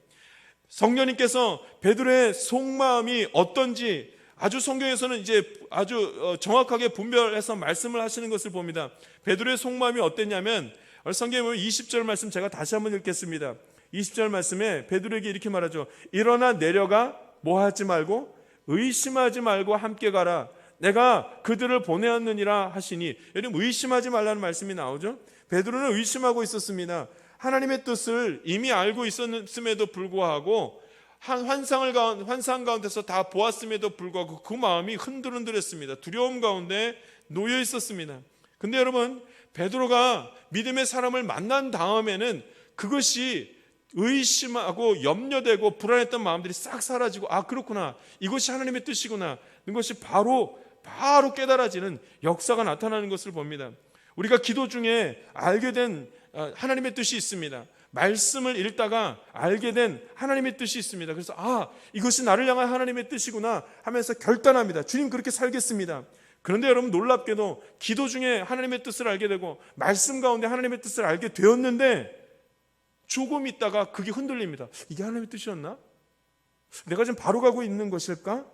성령님께서 베드로의 속마음이 어떤지 아주 성경에서는 이제 아주 정확하게 분별해서 말씀을 하시는 것을 봅니다. 베드로의 속마음이 어땠냐면, 성경에 보면 20절 말씀 제가 다시 한번 읽겠습니다. 20절 말씀에 베드로에게 이렇게 말하죠. 일어나 내려가 뭐하지 말고 의심하지 말고 함께 가라. 내가 그들을 보내었느니라 하시니. 여러분, 의심하지 말라는 말씀이 나오죠. 베드로는 의심하고 있었습니다. 하나님의 뜻을 이미 알고 있었음에도 불구하고 환상 가운데서 다 보았음에도 불구하고 그 마음이 흔들흔들했습니다. 두려움 가운데 놓여 있었습니다. 근데 여러분, 베드로가 믿음의 사람을 만난 다음에는 그것이 의심하고 염려되고 불안했던 마음들이 싹 사라지고, 아, 그렇구나, 이것이 하나님의 뜻이구나, 이것이 바로 깨달아지는 역사가 나타나는 것을 봅니다. 우리가 기도 중에 알게 된 하나님의 뜻이 있습니다. 말씀을 읽다가 알게 된 하나님의 뜻이 있습니다. 그래서 이것이 나를 향한 하나님의 뜻이구나 하면서 결단합니다. 주님, 그렇게 살겠습니다. 그런데 여러분, 놀랍게도 기도 중에 하나님의 뜻을 알게 되고 말씀 가운데 하나님의 뜻을 알게 되었는데 조금 있다가 그게 흔들립니다. 이게 하나님의 뜻이었나? 내가 지금 바로 가고 있는 것일까?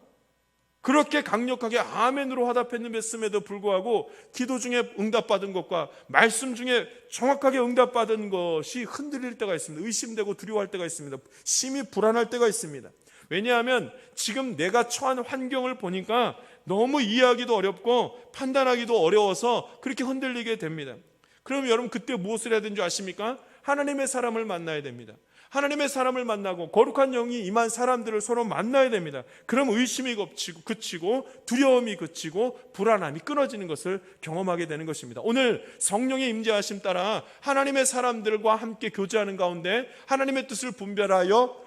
그렇게 강력하게 아멘으로 화답했음에도 불구하고 기도 중에 응답받은 것과 말씀 중에 정확하게 응답받은 것이 흔들릴 때가 있습니다. 의심되고 두려워할 때가 있습니다. 심히 불안할 때가 있습니다. 왜냐하면 지금 내가 처한 환경을 보니까 너무 이해하기도 어렵고 판단하기도 어려워서 그렇게 흔들리게 됩니다. 그럼 여러분 그때 무엇을 해야 되는 줄 아십니까? 하나님의 사람을 만나야 됩니다. 하나님의 사람을 만나고 거룩한 영이 임한 사람들을 서로 만나야 됩니다. 그럼 의심이 그치고 두려움이 그치고 불안함이 끊어지는 것을 경험하게 되는 것입니다. 오늘 성령의 임재하심 따라 하나님의 사람들과 함께 교제하는 가운데 하나님의 뜻을 분별하여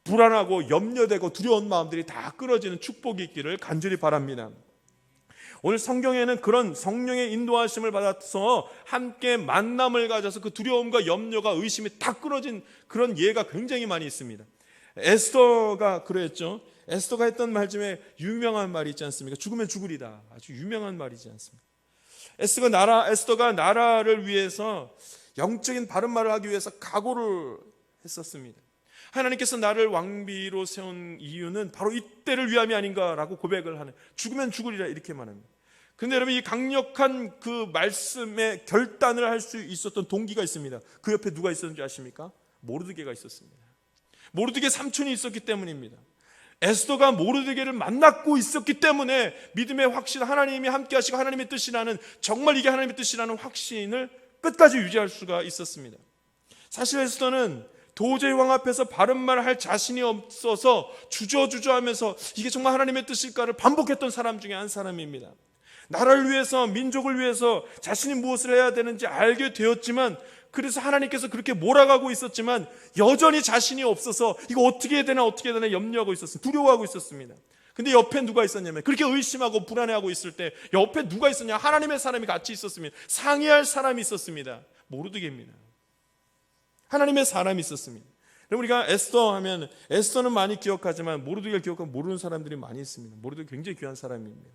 불안하고 염려되고 두려운 마음들이 다 끊어지는 축복이 있기를 간절히 바랍니다. 오늘 성경에는 그런 성령의 인도하심을 받아서 함께 만남을 가져서 그 두려움과 염려가 의심이 다 끊어진 그런 예가 굉장히 많이 있습니다. 에스더가 그랬죠. 에스더가 했던 말 중에 유명한 말이 있지 않습니까? 죽으면 죽으리다. 아주 유명한 말이지 않습니까? 에스더가 나라를 위해서 영적인 바른 말을 하기 위해서 각오를 했었습니다. 하나님께서 나를 왕비로 세운 이유는 바로 이때를 위함이 아닌가라고 고백을 하는, 죽으면 죽으리라 이렇게 말합니다. 근데 여러분 이 강력한 그 말씀에 결단을 할 수 있었던 동기가 있습니다. 그 옆에 누가 있었는지 아십니까? 모르드게가 있었습니다. 모르드게 삼촌이 있었기 때문입니다. 에스더가 모르드게를 만났고 있었기 때문에 믿음의 확신, 하나님이 함께 하시고 하나님의 뜻이라는, 정말 이게 하나님의 뜻이라는 확신을 끝까지 유지할 수가 있었습니다. 사실 에스더는 도저히 왕 앞에서 바른 말을 할 자신이 없어서 주저하면서 이게 정말 하나님의 뜻일까를 반복했던 사람 중에 한 사람입니다. 나라를 위해서, 민족을 위해서 자신이 무엇을 해야 되는지 알게 되었지만, 그래서 하나님께서 그렇게 몰아가고 있었지만 여전히 자신이 없어서 이거 어떻게 해야 되나 염려하고 있었습니다. 두려워하고 있었습니다. 근데 옆에 누가 있었냐면, 그렇게 의심하고 불안해하고 있을 때 옆에 누가 있었냐? 하나님의 사람이 같이 있었습니다. 상의할 사람이 있었습니다. 모르드게입니다. 하나님의 사람이 있었습니다. 우리가 에스더 하면 에스더는 많이 기억하지만 모르드게를 기억하고 모르는 사람들이 많이 있습니다. 모르드게 굉장히 귀한 사람입니다.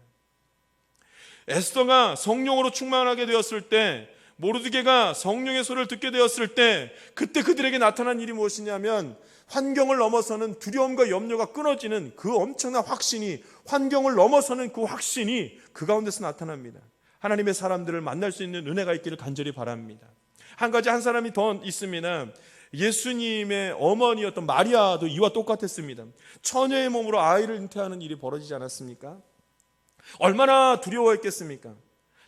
에스더가 성령으로 충만하게 되었을 때, 모르드게가 성령의 소리를 듣게 되었을 때, 그때 그들에게 나타난 일이 무엇이냐면 환경을 넘어서는 두려움과 염려가 끊어지는 그 엄청난 확신이, 환경을 넘어서는 그 확신이 그 가운데서 나타납니다. 하나님의 사람들을 만날 수 있는 은혜가 있기를 간절히 바랍니다. 한 사람이 더 있습니다. 예수님의 어머니였던 마리아도 이와 똑같았습니다. 처녀의 몸으로 아이를 잉태하는 일이 벌어지지 않았습니까? 얼마나 두려워했겠습니까?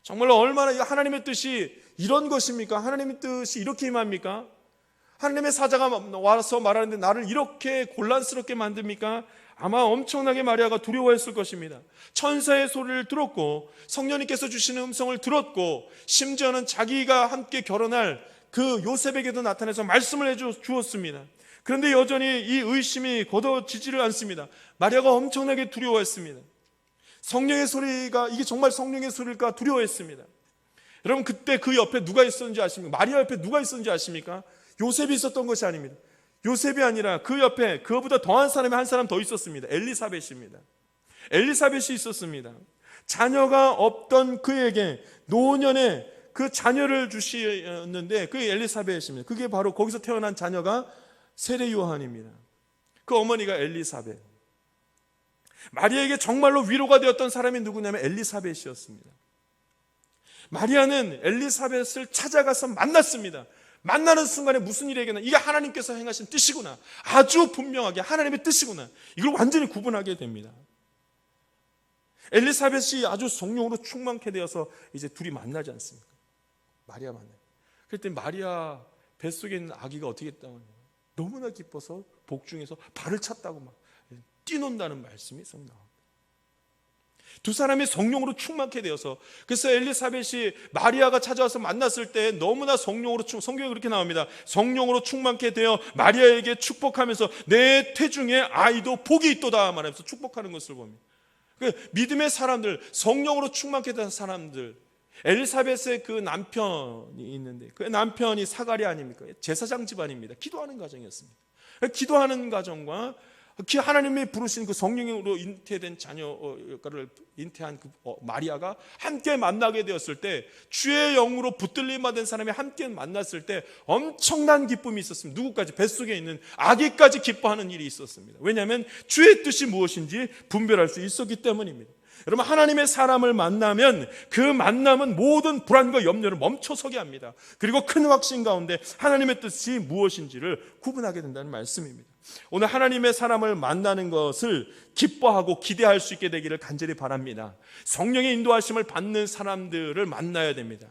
정말 얼마나 하나님의 뜻이 이런 것입니까? 하나님의 뜻이 이렇게 임합니까? 하나님의 사자가 와서 말하는데 나를 이렇게 곤란스럽게 만듭니까? 아마 엄청나게 마리아가 두려워했을 것입니다. 천사의 소리를 들었고 성령님께서 주시는 음성을 들었고, 심지어는 자기가 함께 결혼할 그 요셉에게도 나타나서 말씀을 해주었습니다. 그런데 여전히 이 의심이 거둬지지를 않습니다. 마리아가 엄청나게 두려워했습니다. 성령의 소리가 이게 정말 성령의 소리일까 두려워했습니다. 여러분 그때 그 옆에 누가 있었는지 아십니까? 마리아 옆에 누가 있었는지 아십니까? 요셉이 있었던 것이 아닙니다. 요셉이 아니라 그 옆에 그거보다 더한 사람이 한 사람 더 있었습니다. 엘리사벳입니다. 엘리사벳이 있었습니다. 자녀가 없던 그에게 노년에 그 자녀를 주시었는데 그게 엘리사벳입니다. 그게 바로 거기서 태어난 자녀가 세례 요한입니다. 그 어머니가 엘리사벳. 마리아에게 정말로 위로가 되었던 사람이 누구냐면 엘리사벳이었습니다. 마리아는 엘리사벳을 찾아가서 만났습니다. 만나는 순간에 무슨 일이 일어나? 이게 하나님께서 행하신 뜻이구나. 아주 분명하게 하나님의 뜻이구나. 이걸 완전히 구분하게 됩니다. 엘리사벳이 아주 성령으로 충만케 되어서 이제 둘이 만나지 않습니까? 마리아 만나요. 그랬더니 마리아 뱃속에 있는 아기가 어떻게 했다고 하냐? 너무나 기뻐서 복중에서 발을 찼다고 막 뛰논다는 말씀이 나옵니다. 두 사람이 성령으로 충만케 되어서, 그래서 엘리사벳이 마리아가 찾아와서 만났을 때 너무나 성령으로 성경에 그렇게 나옵니다. 성령으로 충만케 되어 마리아에게 축복하면서 내 태중에 아이도 복이 있도다 말하면서 축복하는 것을 봅니다. 믿음의 사람들, 성령으로 충만케 된 사람들, 엘리사벳의 그 남편이 있는데 그 남편이 사가랴 아닙니까? 제사장 집안입니다. 기도하는 가정이었습니다. 기도하는 가정과 하나님이 부르신 그 성령으로 잉태된 자녀를 잉태한 그 마리아가 함께 만나게 되었을 때, 주의 영으로 붙들림 받은 사람이 함께 만났을 때 엄청난 기쁨이 있었습니다. 누구까지? 뱃속에 있는 아기까지 기뻐하는 일이 있었습니다. 왜냐하면 주의 뜻이 무엇인지 분별할 수 있었기 때문입니다. 여러분, 하나님의 사람을 만나면 그 만남은 모든 불안과 염려를 멈춰서게 합니다. 그리고 큰 확신 가운데 하나님의 뜻이 무엇인지를 구분하게 된다는 말씀입니다. 오늘 하나님의 사람을 만나는 것을 기뻐하고 기대할 수 있게 되기를 간절히 바랍니다. 성령의 인도하심을 받는 사람들을 만나야 됩니다.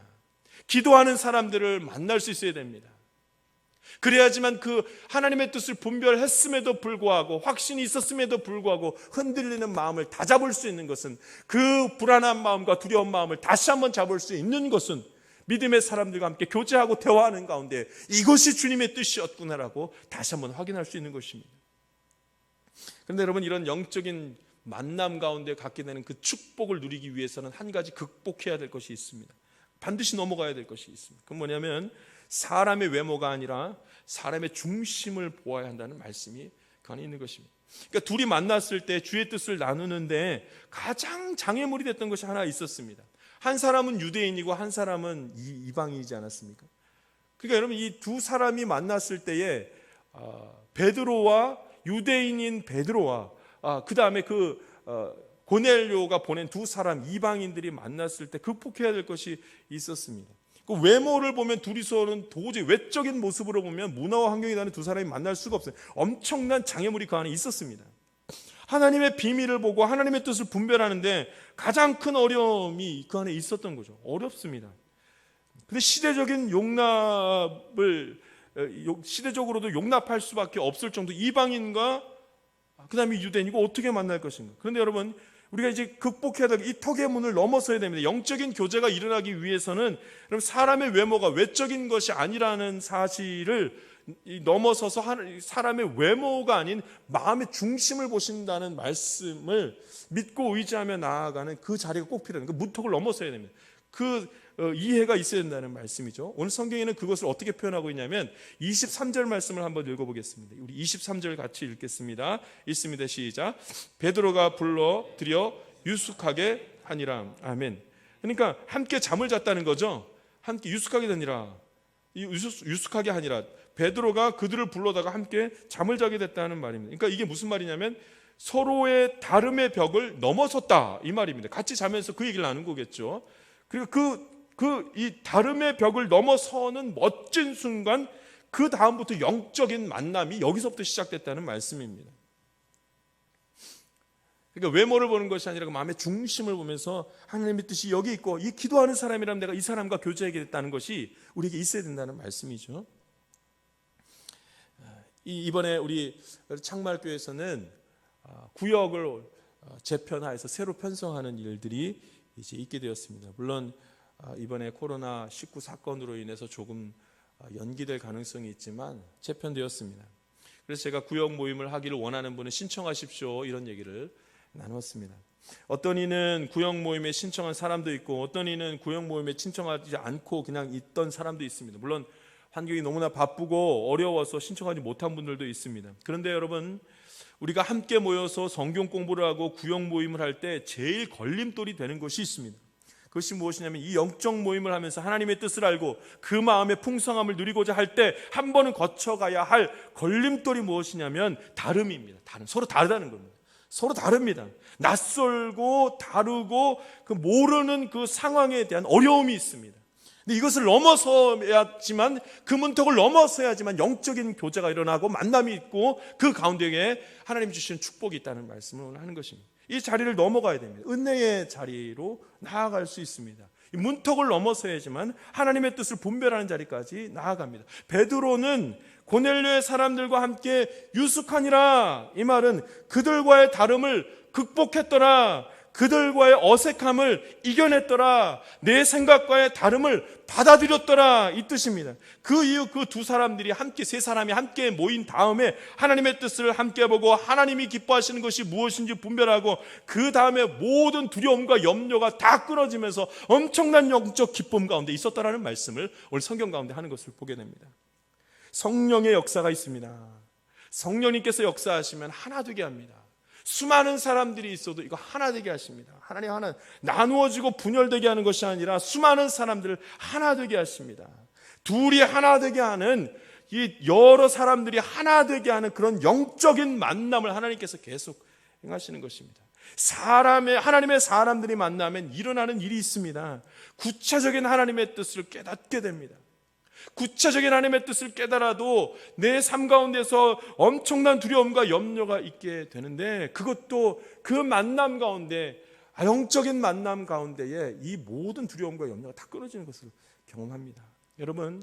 기도하는 사람들을 만날 수 있어야 됩니다. 그래야지만 그 하나님의 뜻을 분별했음에도 불구하고, 확신이 있었음에도 불구하고 흔들리는 마음을 다잡을 수 있는 것은, 그 불안한 마음과 두려운 마음을 다시 한번 잡을 수 있는 것은 믿음의 사람들과 함께 교제하고 대화하는 가운데 이것이 주님의 뜻이었구나라고 다시 한번 확인할 수 있는 것입니다. 그런데 여러분, 이런 영적인 만남 가운데 갖게 되는 그 축복을 누리기 위해서는 한 가지 극복해야 될 것이 있습니다. 반드시 넘어가야 될 것이 있습니다. 그건 뭐냐면, 사람의 외모가 아니라 사람의 중심을 보아야 한다는 말씀이 그 안에 있는 것입니다. 그러니까 둘이 만났을 때 주의 뜻을 나누는데 가장 장애물이 됐던 것이 하나 있었습니다. 한 사람은 유대인이고 한 사람은 이방인이지 않았습니까? 그러니까 여러분, 이 두 사람이 만났을 때에 베드로와, 유대인인 베드로와 그 다음에 고넬료가 보낸 두 사람 이방인들이 만났을 때 극복해야 될 것이 있었습니다. 그 외모를 보면 둘이서는 도저히, 외적인 모습으로 보면 문화와 환경이 다른 두 사람이 만날 수가 없어요. 엄청난 장애물이 그 안에 있었습니다. 하나님의 비밀을 보고 하나님의 뜻을 분별하는데 가장 큰 어려움이 그 안에 있었던 거죠. 어렵습니다. 근데 시대적으로도 용납할 수밖에 없을 정도, 이방인과 그 다음에 유대인이고 어떻게 만날 것인가. 그런데 여러분, 우리가 이제 극복해야 될 이 턱의 문을 넘어서야 됩니다. 영적인 교제가 일어나기 위해서는 사람의 외모가 외적인 것이 아니라는 사실을 넘어서서 사람의 외모가 아닌 마음의 중심을 보신다는 말씀을 믿고 의지하며 나아가는 그 자리가 꼭 필요해요. 그 문턱을 넘어서야 됩니다. 그 이해가 있어야 된다는 말씀이죠. 오늘 성경에는 그것을 어떻게 표현하고 있냐면 23절 말씀을 한번 읽어보겠습니다. 우리 23절 같이 읽겠습니다. 읽습니다. 시작. 베드로가 불러 들여 유숙하게 하니라. 아멘. 그러니까 함께 잠을 잤다는 거죠. 함께 유숙하게 되니라. 유숙하게 하니라. 베드로가 그들을 불러다가 함께 잠을 자게 됐다는 말입니다. 그러니까 이게 무슨 말이냐면 서로의 다름의 벽을 넘어섰다, 이 말입니다. 같이 자면서 그 얘기를 나눈 거겠죠. 그리고 이 다름의 벽을 넘어서는 멋진 순간, 그 다음부터 영적인 만남이 여기서부터 시작됐다는 말씀입니다. 그러니까 외모를 보는 것이 아니라 그 마음의 중심을 보면서 하나님의 뜻이 여기 있고, 이 기도하는 사람이라면 내가 이 사람과 교제하게 됐다는 것이 우리에게 있어야 된다는 말씀이죠. 이번에 우리 창말교회에서는 구역을 재편하여서 새로 편성하는 일들이 이제 있게 되었습니다. 물론 이번에 코로나19 사건으로 인해서 조금 연기될 가능성이 있지만 재편되었습니다. 그래서 제가 구역 모임을 하기를 원하는 분은 신청하십시오, 이런 얘기를 나눴습니다. 어떤 이는 구역 모임에 신청한 사람도 있고, 어떤 이는 구역 모임에 신청하지 않고 그냥 있던 사람도 있습니다. 물론 환경이 너무나 바쁘고 어려워서 신청하지 못한 분들도 있습니다. 그런데 여러분, 우리가 함께 모여서 성경 공부를 하고 구역 모임을 할 때 제일 걸림돌이 되는 것이 있습니다. 그것이 무엇이냐면, 이 영적 모임을 하면서 하나님의 뜻을 알고 그 마음의 풍성함을 누리고자 할 때 한 번은 거쳐가야 할 걸림돌이 무엇이냐면 다름입니다. 서로 다르다는 겁니다. 서로 다릅니다. 낯설고 다르고 모르는 그 상황에 대한 어려움이 있습니다. 근데 이것을 넘어서야지만, 그 문턱을 넘어서야지만 영적인 교제가 일어나고 만남이 있고 그 가운데에 하나님 주시는 축복이 있다는 말씀을 오늘 하는 것입니다. 이 자리를 넘어가야 됩니다. 은혜의 자리로 나아갈 수 있습니다. 이 문턱을 넘어서야지만 하나님의 뜻을 분별하는 자리까지 나아갑니다. 베드로는 고넬료의 사람들과 함께 유숙하니라, 이 말은 그들과의 다름을 극복했더라, 그들과의 어색함을 이겨냈더라, 내 생각과의 다름을 받아들였더라, 이 뜻입니다. 그 이후 그 두 사람들이 함께, 세 사람이 함께 모인 다음에 하나님의 뜻을 함께 보고 하나님이 기뻐하시는 것이 무엇인지 분별하고, 그 다음에 모든 두려움과 염려가 다 끊어지면서 엄청난 영적 기쁨 가운데 있었다라는 말씀을 오늘 성경 가운데 하는 것을 보게 됩니다. 성령의 역사가 있습니다. 성령님께서 역사하시면 하나 되게 합니다. 수많은 사람들이 있어도 이거 하나 되게 하십니다. 하나님 하나, 나누어지고 분열되게 하는 것이 아니라 수많은 사람들을 하나 되게 하십니다. 둘이 하나 되게 하는, 이 여러 사람들이 하나 되게 하는 그런 영적인 만남을 하나님께서 계속 행하시는 것입니다. 하나님의 사람들이 만나면 일어나는 일이 있습니다. 구체적인 하나님의 뜻을 깨닫게 됩니다. 구체적인 하나님의 뜻을 깨달아도 내 삶 가운데서 엄청난 두려움과 염려가 있게 되는데, 그것도 그 만남 가운데, 영적인 만남 가운데에 이 모든 두려움과 염려가 다 끊어지는 것을 경험합니다. 여러분,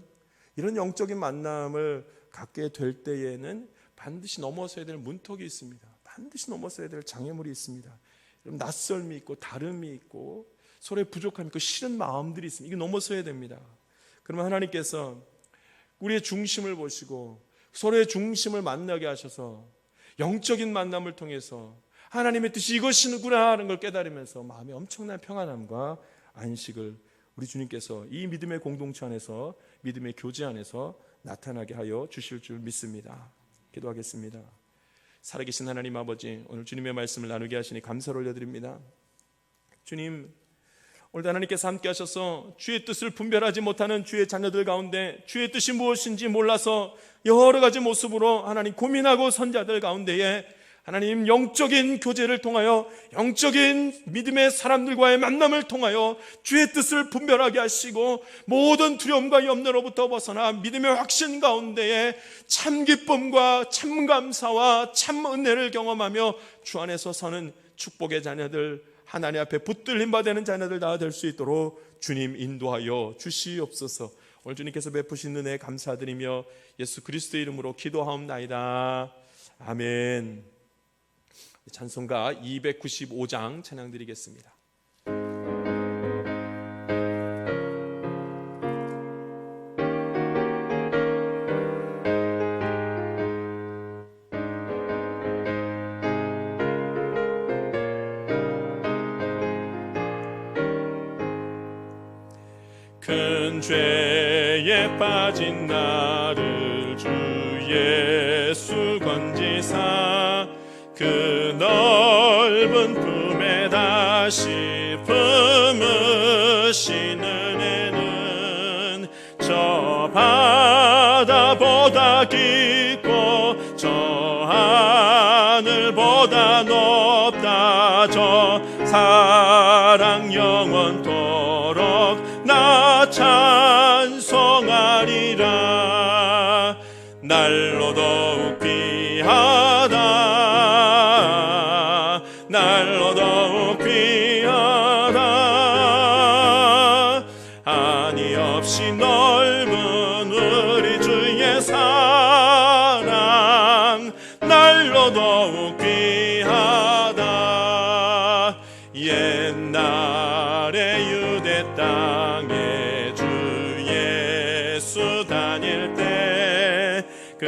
이런 영적인 만남을 갖게 될 때에는 반드시 넘어서야 될 문턱이 있습니다. 반드시 넘어서야 될 장애물이 있습니다. 여러분, 낯설미 있고 다름이 있고 서로의 부족함이 있고 싫은 마음들이 있습니다. 이거 넘어서야 됩니다. 그러면 하나님께서 우리의 중심을 보시고 서로의 중심을 만나게 하셔서 영적인 만남을 통해서 하나님의 뜻이 이것이구나 하는 걸 깨달으면서 마음에 엄청난 평안함과 안식을 우리 주님께서 이 믿음의 공동체 안에서, 믿음의 교제 안에서 나타나게 하여 주실 줄 믿습니다. 기도하겠습니다. 살아계신 하나님 아버지, 오늘 주님의 말씀을 나누게 하시니 감사를 올려드립니다. 주님, 오늘 하나님께서 함께 하셔서 주의 뜻을 분별하지 못하는 주의 자녀들 가운데 주의 뜻이 무엇인지 몰라서 여러 가지 모습으로 하나님 고민하고 선 자들 가운데에 하나님 영적인 교제를 통하여 영적인 믿음의 사람들과의 만남을 통하여 주의 뜻을 분별하게 하시고 모든 두려움과 염려로부터 벗어나 믿음의 확신 가운데에 참 기쁨과 참 감사와 참 은혜를 경험하며 주 안에서 사는 축복의 자녀들, 하나님 앞에 붙들림 받는 자녀들 다 될 수 있도록 주님 인도하여 주시옵소서. 오늘 주님께서 베푸신 은혜 감사드리며 예수 그리스도의 이름으로 기도하옵나이다. 아멘. 찬송가 295장 찬양 드리겠습니다. 큰 죄에 빠진 나를 주 예수 건지사 그 넓은 품에 다시 품으시는 애는 저 바다보다 깊고 저 하늘보다 높다. 저 사랑 영원토록 나 찬송하리라. 날로 더욱 귀하다. 날로 더욱 귀하다. 한이 없이 넓은 우리 주의 사랑 날로 더욱 귀하다. 옛날에 유대 땅에 주 예수 다닐 때 그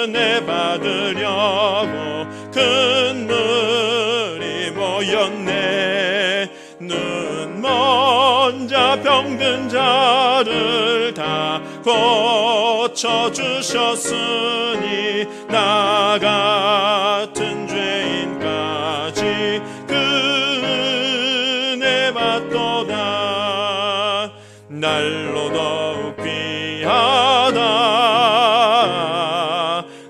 은혜 받으려고 큰 물이 모였네. 눈 먼 자 병든 자를 다 고쳐주셨으니 나 같은 죄인까지 그 은혜 받도다. 날로 더욱 귀하다.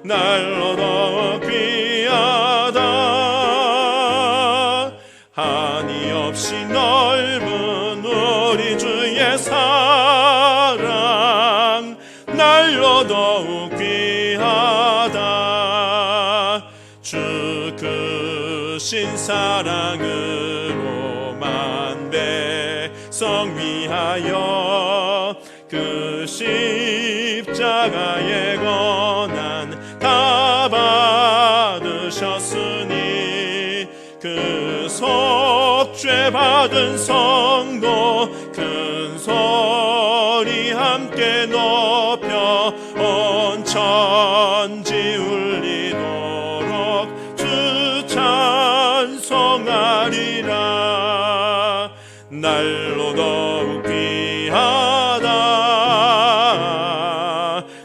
날로 더욱 귀하다. 한이 없이 넓은 우리 주의 사랑 날로 더욱 귀하다. 주 크신 사랑으로 만 백성 위하여 그 십자가의 고난 다 받으셨으니 그 속죄 받은 성도 큰 소리 함께 높여 온 천지 울리도록 주 찬송하리라. 날로 더욱 귀하다.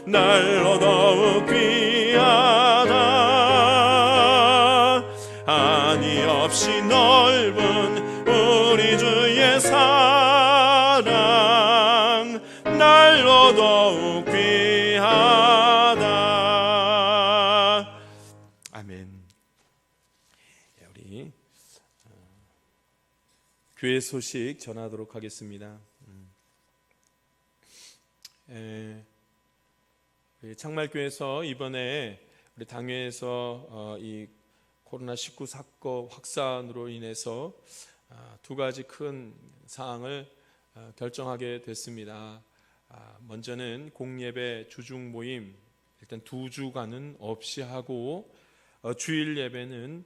날로 더욱 귀하다. 한이 없이 넓은 우리 주의 사랑 날로 더욱 귀하다. 아멘. 우리 교회 소식 전하도록 하겠습니다. 창말교회에서 이번에 우리 당회에서 이 코로나19 사건 확산으로 인해서 두 가지 큰 사항을 결정하게 됐습니다. 먼저는 공예배 주중 모임 일단 2주간은 없이 하고 주일 예배는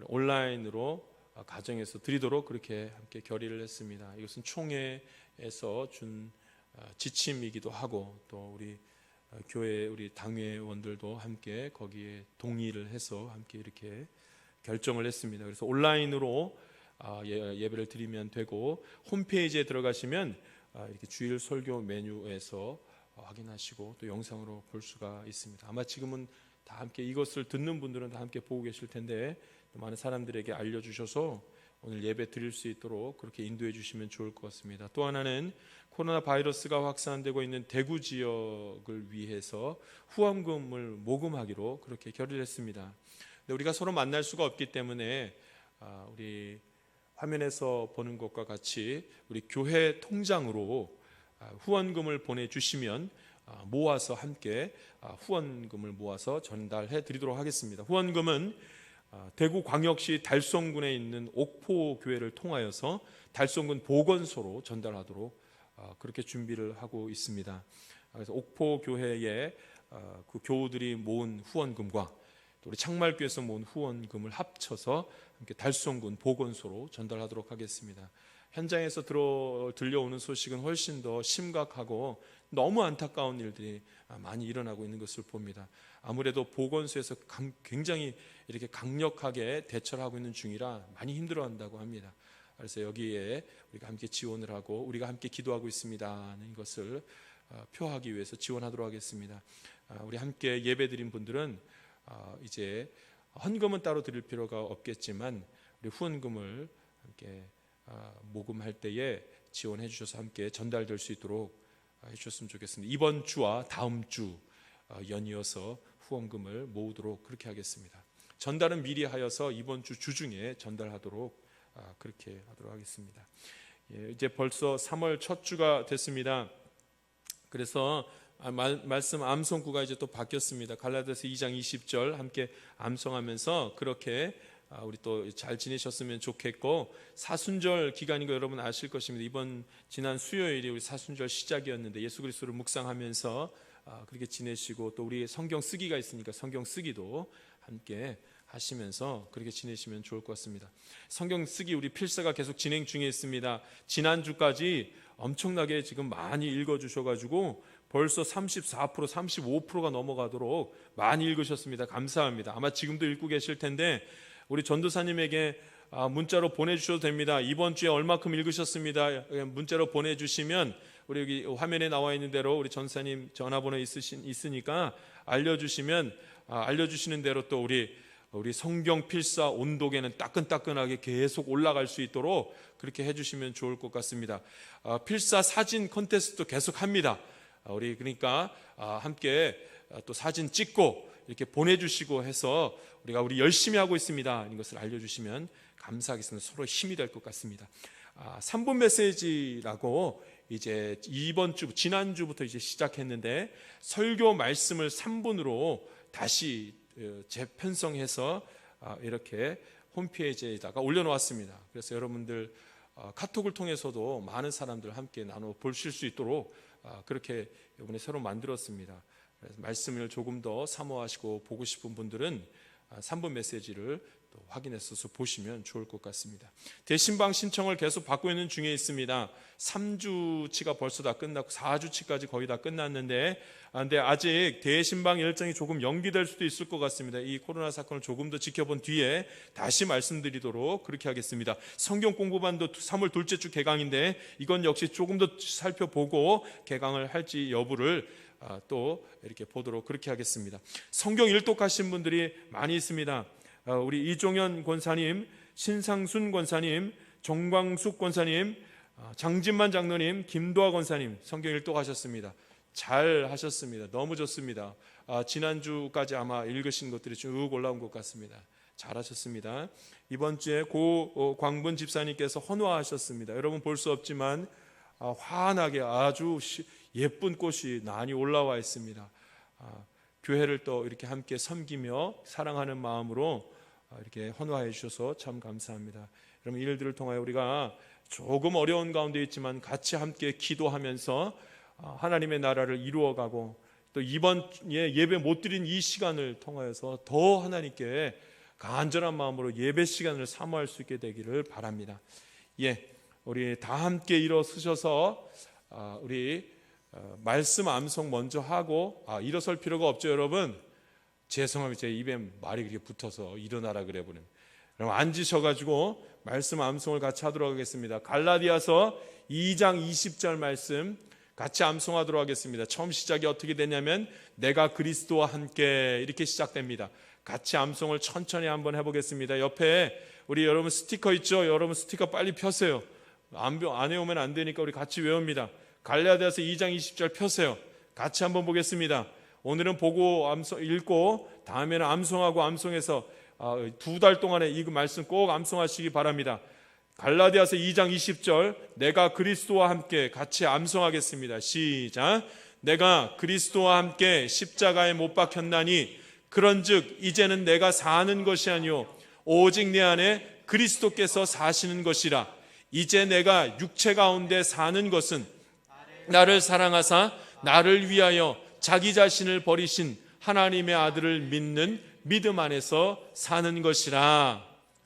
온라인으로 가정에서 드리도록 그렇게 함께 결의를 했습니다. 이것은 총회에서 준 지침이기도 하고 또 우리 교회 우리 당회원들도 함께 거기에 동의를 해서 함께 이렇게 결정을 했습니다. 그래서 온라인으로 예배를 드리면 되고 홈페이지에 들어가시면 이렇게 주일 설교 메뉴에서 확인하시고 또 영상으로 볼 수가 있습니다. 아마 지금은 다 함께 이것을 듣는 분들은 다 함께 보고 계실 텐데 많은 사람들에게 알려주셔서 오늘 예배 드릴 수 있도록 그렇게 인도해 주시면 좋을 것 같습니다. 또 하나는 코로나 바이러스가 확산되고 있는 대구 지역을 위해서 후원금을 모금하기로 그렇게 결의를 했습니다. 근데 우리가 서로 만날 수가 없기 때문에 우리 화면에서 보는 것과 같이 우리 교회 통장으로 후원금을 보내주시면 모아서 함께 후원금을 모아서 전달해 드리도록 하겠습니다. 후원금은 대구광역시 달성군에 있는 옥포교회를 통하여서 달성군 보건소로 전달하도록 그렇게 준비를 하고 있습니다. 그래서 옥포교회에 그 교우들이 모은 후원금과 또 우리 창말교에서 모은 후원금을 합쳐서 함께 달성군 보건소로 전달하도록 하겠습니다. 현장에서 들려오는 소식은 훨씬 더 심각하고 너무 안타까운 일들이 많이 일어나고 있는 것을 봅니다. 아무래도 보건소에서 굉장히 이렇게 강력하게 대처를 하고 있는 중이라 많이 힘들어한다고 합니다. 그래서 여기에 우리가 함께 지원을 하고 우리가 함께 기도하고 있습니다 하는 것을 표하기 위해서 지원하도록 하겠습니다. 우리 함께 예배드린 분들은 이제 헌금은 따로 드릴 필요가 없겠지만 우리 후원금을 함께 모금할 때에 지원해 주셔서 함께 전달될 수 있도록 해주셨으면 좋겠습니다. 이번 주와 다음 주 연이어서 후원금을 모으도록 그렇게 하겠습니다. 전달은 미리 하여서 이번 주 주중에 전달하도록 그렇게 하도록 하겠습니다. 이제 벌써 3월 첫 주가 됐습니다. 그래서 말씀 암송구가 이제 또 바뀌었습니다. 갈라디아서 2장 20절 함께 암송하면서 그렇게 우리 또 잘 지내셨으면 좋겠고, 사순절 기간인 거 여러분 아실 것입니다. 지난 수요일이 우리 사순절 시작이었는데 예수 그리스도를 묵상하면서 그렇게 지내시고 또 우리 성경 쓰기가 있으니까 성경 쓰기도 함께 하시면서 그렇게 지내시면 좋을 것 같습니다. 성경 쓰기 우리 필사가 계속 진행 중에 있습니다. 지난주까지 엄청나게 지금 많이 읽어주셔가지고 벌써 34%, 35%가 넘어가도록 많이 읽으셨습니다. 감사합니다. 아마 지금도 읽고 계실 텐데 우리 전도사님에게 문자로 보내주셔도 됩니다. 이번 주에 얼마큼 읽으셨습니다. 문자로 보내주시면 우리 여기 화면에 나와 있는 대로 우리 전사님 전화번호 있으니까 알려주시면 알려주시는 대로 또 우리 성경 필사 온도계는 따끈따끈하게 계속 올라갈 수 있도록 그렇게 해주시면 좋을 것 같습니다. 필사 사진 콘테스트도 계속 합니다. 우리 그러니까 함께 또 사진 찍고 이렇게 보내주시고 해서 우리 열심히 하고 있습니다. 이것을 알려주시면 감사하겠습니다. 서로 힘이 될 것 같습니다. 3분 메시지라고 이제 이번 주 지난주부터 이제 시작했는데 설교 말씀을 3분으로 다시 재편성해서 이렇게 홈페이지에다가 올려놓았습니다. 그래서 여러분들 카톡을 통해서도 많은 사람들 함께 나눠 보실 수 있도록 그렇게 이번에 새로 만들었습니다. 그래서 말씀을 조금 더 사모하시고 보고 싶은 분들은 3분 메시지를 또 확인해서 보시면 좋을 것 같습니다. 대신방 신청을 계속 받고 있는 중에 있습니다. 3주치가 벌써 다 끝났고 4주치까지 거의 다 끝났는데 근데 아직 대신방 일정이 조금 연기될 수도 있을 것 같습니다. 이 코로나 사건을 조금 더 지켜본 뒤에 다시 말씀드리도록 그렇게 하겠습니다. 성경 공부반도 3월 둘째 주 개강인데 이건 역시 조금 더 살펴보고 개강을 할지 여부를 또 이렇게 보도록 그렇게 하겠습니다. 성경 일독하신 분들이 많이 있습니다. 우리 이종현 권사님, 신상순 권사님, 정광숙 권사님, 장진만 장로님, 김도하 권사님 성경 일독하셨습니다. 잘 하셨습니다. 너무 좋습니다. 지난주까지 아마 읽으신 것들이 쭉 올라온 것 같습니다. 잘 하셨습니다. 이번 주에 고광분 집사님께서 헌화하셨습니다. 여러분 볼 수 없지만 환하게 아주 예쁜 꽃이 많이 올라와 있습니다. 교회를 또 이렇게 함께 섬기며 사랑하는 마음으로 이렇게 헌화해 주셔서 참 감사합니다. 여러분, 이 일들을 통하여 우리가 조금 어려운 가운데 있지만 같이 함께 기도하면서 하나님의 나라를 이루어가고, 또 이번 예배 못 드린 이 시간을 통하여서 더 하나님께 간절한 마음으로 예배 시간을 사모할 수 있게 되기를 바랍니다. 우리 다 함께 일어서셔서 우리 말씀 암송 먼저 하고, 일어설 필요가 없죠 여러분. 죄송합니다. 제 입에 말이 그렇게 붙어서 일어나라 그래 버리면. 여러분 앉으셔가지고 말씀 암송을 같이 하도록 하겠습니다. 갈라디아서 2장 20절 말씀 같이 암송하도록 하겠습니다. 처음 시작이 어떻게 되냐면 내가 그리스도와 함께 이렇게 시작됩니다. 같이 암송을 천천히 한번 해보겠습니다. 옆에 우리 여러분 스티커 있죠? 여러분 스티커 빨리 펴세요. 안 외우면 안 되니까 우리 같이 외웁니다. 갈라디아서 2장 20절 펴세요. 같이 한번 보겠습니다. 오늘은 보고 읽고 다음에는 암송하고 암송해서 2달 동안에 이 말씀 꼭 암송하시기 바랍니다. 갈라디아서 2장 20절 내가 그리스도와 함께 같이 암송하겠습니다. 시작. 내가 그리스도와 함께 십자가에 못 박혔나니 그런즉 이제는 내가 사는 것이 아니요 오직 내 안에 그리스도께서 사시는 것이라. 이제 내가 육체 가운데 사는 것은 나를 사랑하사 나를 위하여 자기 자신을 버리신 하나님의 아들을 믿는 믿음 안에서 사는 것이라.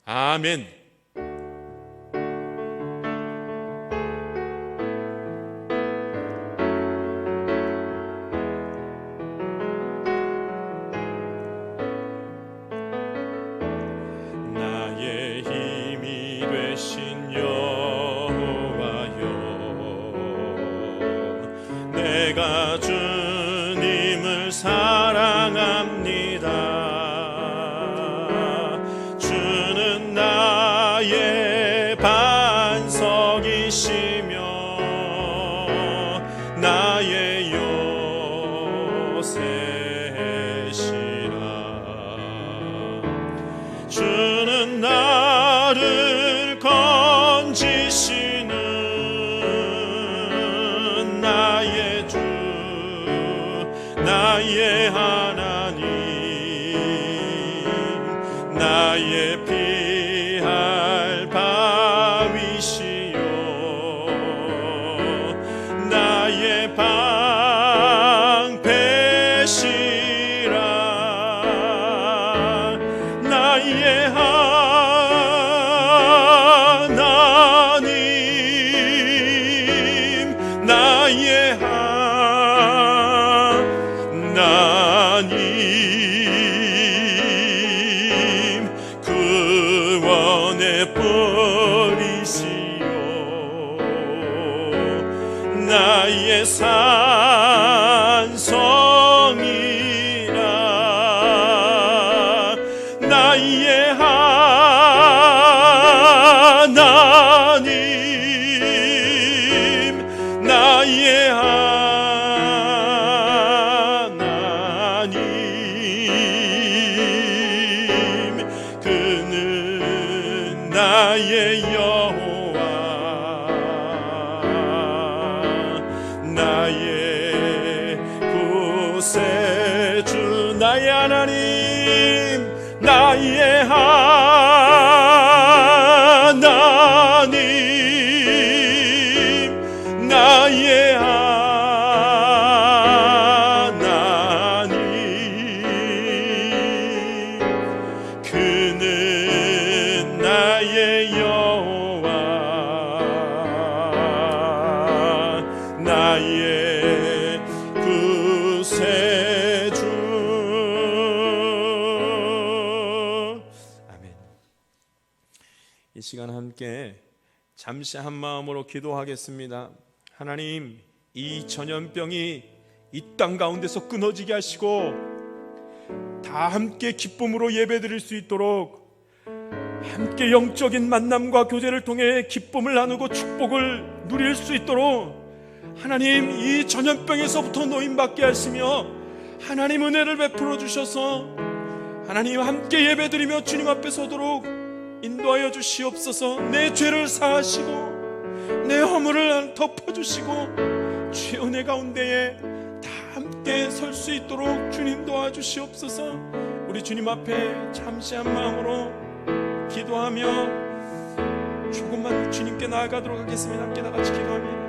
아멘. 나의 힘이 되신 여호와여, 내가 주님을 사랑합니다. 주는 나의 반석이시며 나의 요새시라. 주는 나를 건지시는 나의 주, 나의 하나님, 나의 피할 바위시요 나의 방패시라. 나의 하나님, 나의 하나님, 구원의 뿌리시요 나의 산성이라. 나의 하나님, 나의 하나님, 그는 나의 여호와, 나의 구세주, 나의 하나님, 나의 하나님, 나의 하나님, 그는 나의 여호와, 나의 구세주. 아멘. 이 시간 함께 잠시 한 마음으로 기도하겠습니다. 하나님, 이 전염병이 이 땅 가운데서 끊어지게 하시고 다 함께 기쁨으로 예배드릴 수 있도록, 함께 영적인 만남과 교제를 통해 기쁨을 나누고 축복을 누릴 수 있도록 하나님, 이 전염병에서부터 노임받게 하시며 하나님 은혜를 베풀어 주셔서 하나님 함께 예배드리며 주님 앞에 서도록 인도하여 주시옵소서. 내 죄를 사하시고 내 허물을 덮어주시고 주의 은혜 가운데에 다 함께 설 수 있도록 주님 도와주시옵소서. 우리 주님 앞에 잠시 한 마음으로 기도하며 조금만 주님께 나아가도록 하겠습니다. 함께 나같이 기도합니다.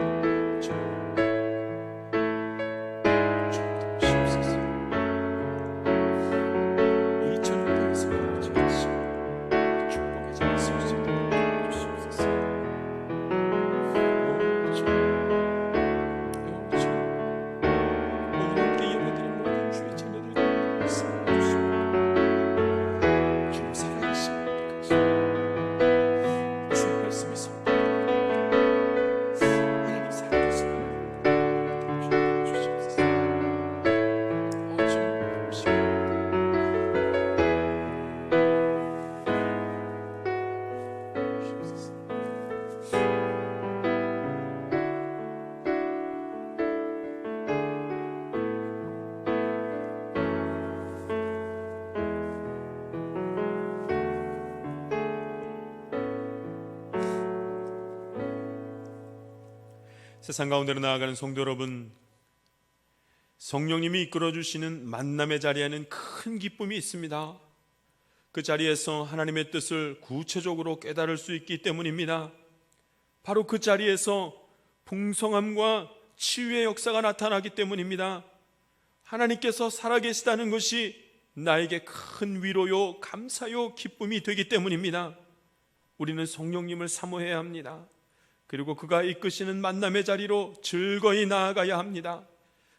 세상 가운데로 나아가는 성도 여러분, 성령님이 이끌어주시는 만남의 자리에는 큰 기쁨이 있습니다. 그 자리에서 하나님의 뜻을 구체적으로 깨달을 수 있기 때문입니다. 바로 그 자리에서 풍성함과 치유의 역사가 나타나기 때문입니다. 하나님께서 살아계시다는 것이 나에게 큰 위로요, 감사요, 기쁨이 되기 때문입니다. 우리는 성령님을 사모해야 합니다. 그리고 그가 이끄시는 만남의 자리로 즐거이 나아가야 합니다.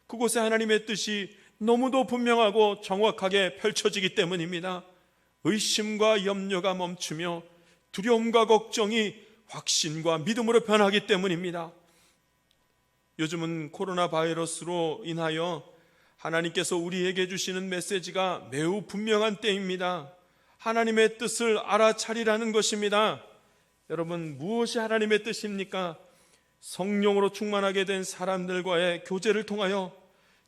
그곳에 하나님의 뜻이 너무도 분명하고 정확하게 펼쳐지기 때문입니다. 의심과 염려가 멈추며 두려움과 걱정이 확신과 믿음으로 변하기 때문입니다. 요즘은 코로나 바이러스로 인하여 하나님께서 우리에게 주시는 메시지가 매우 분명한 때입니다. 하나님의 뜻을 알아차리라는 것입니다. 여러분, 무엇이 하나님의 뜻입니까? 성령으로 충만하게 된 사람들과의 교제를 통하여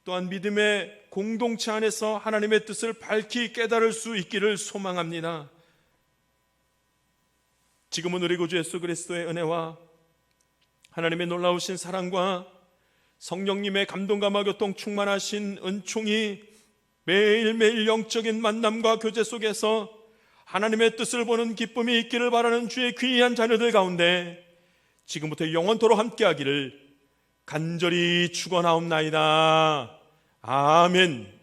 또한 믿음의 공동체 안에서 하나님의 뜻을 밝히 깨달을 수 있기를 소망합니다. 지금은 우리 구주 예수 그리스도의 은혜와 하나님의 놀라우신 사랑과 성령님의 감동감화 교통 충만하신 은총이 매일매일 영적인 만남과 교제 속에서 하나님의 뜻을 보는 기쁨이 있기를 바라는 주의 귀한 자녀들 가운데 지금부터 영원토록 함께하기를 간절히 축원하옵나이다. 아멘.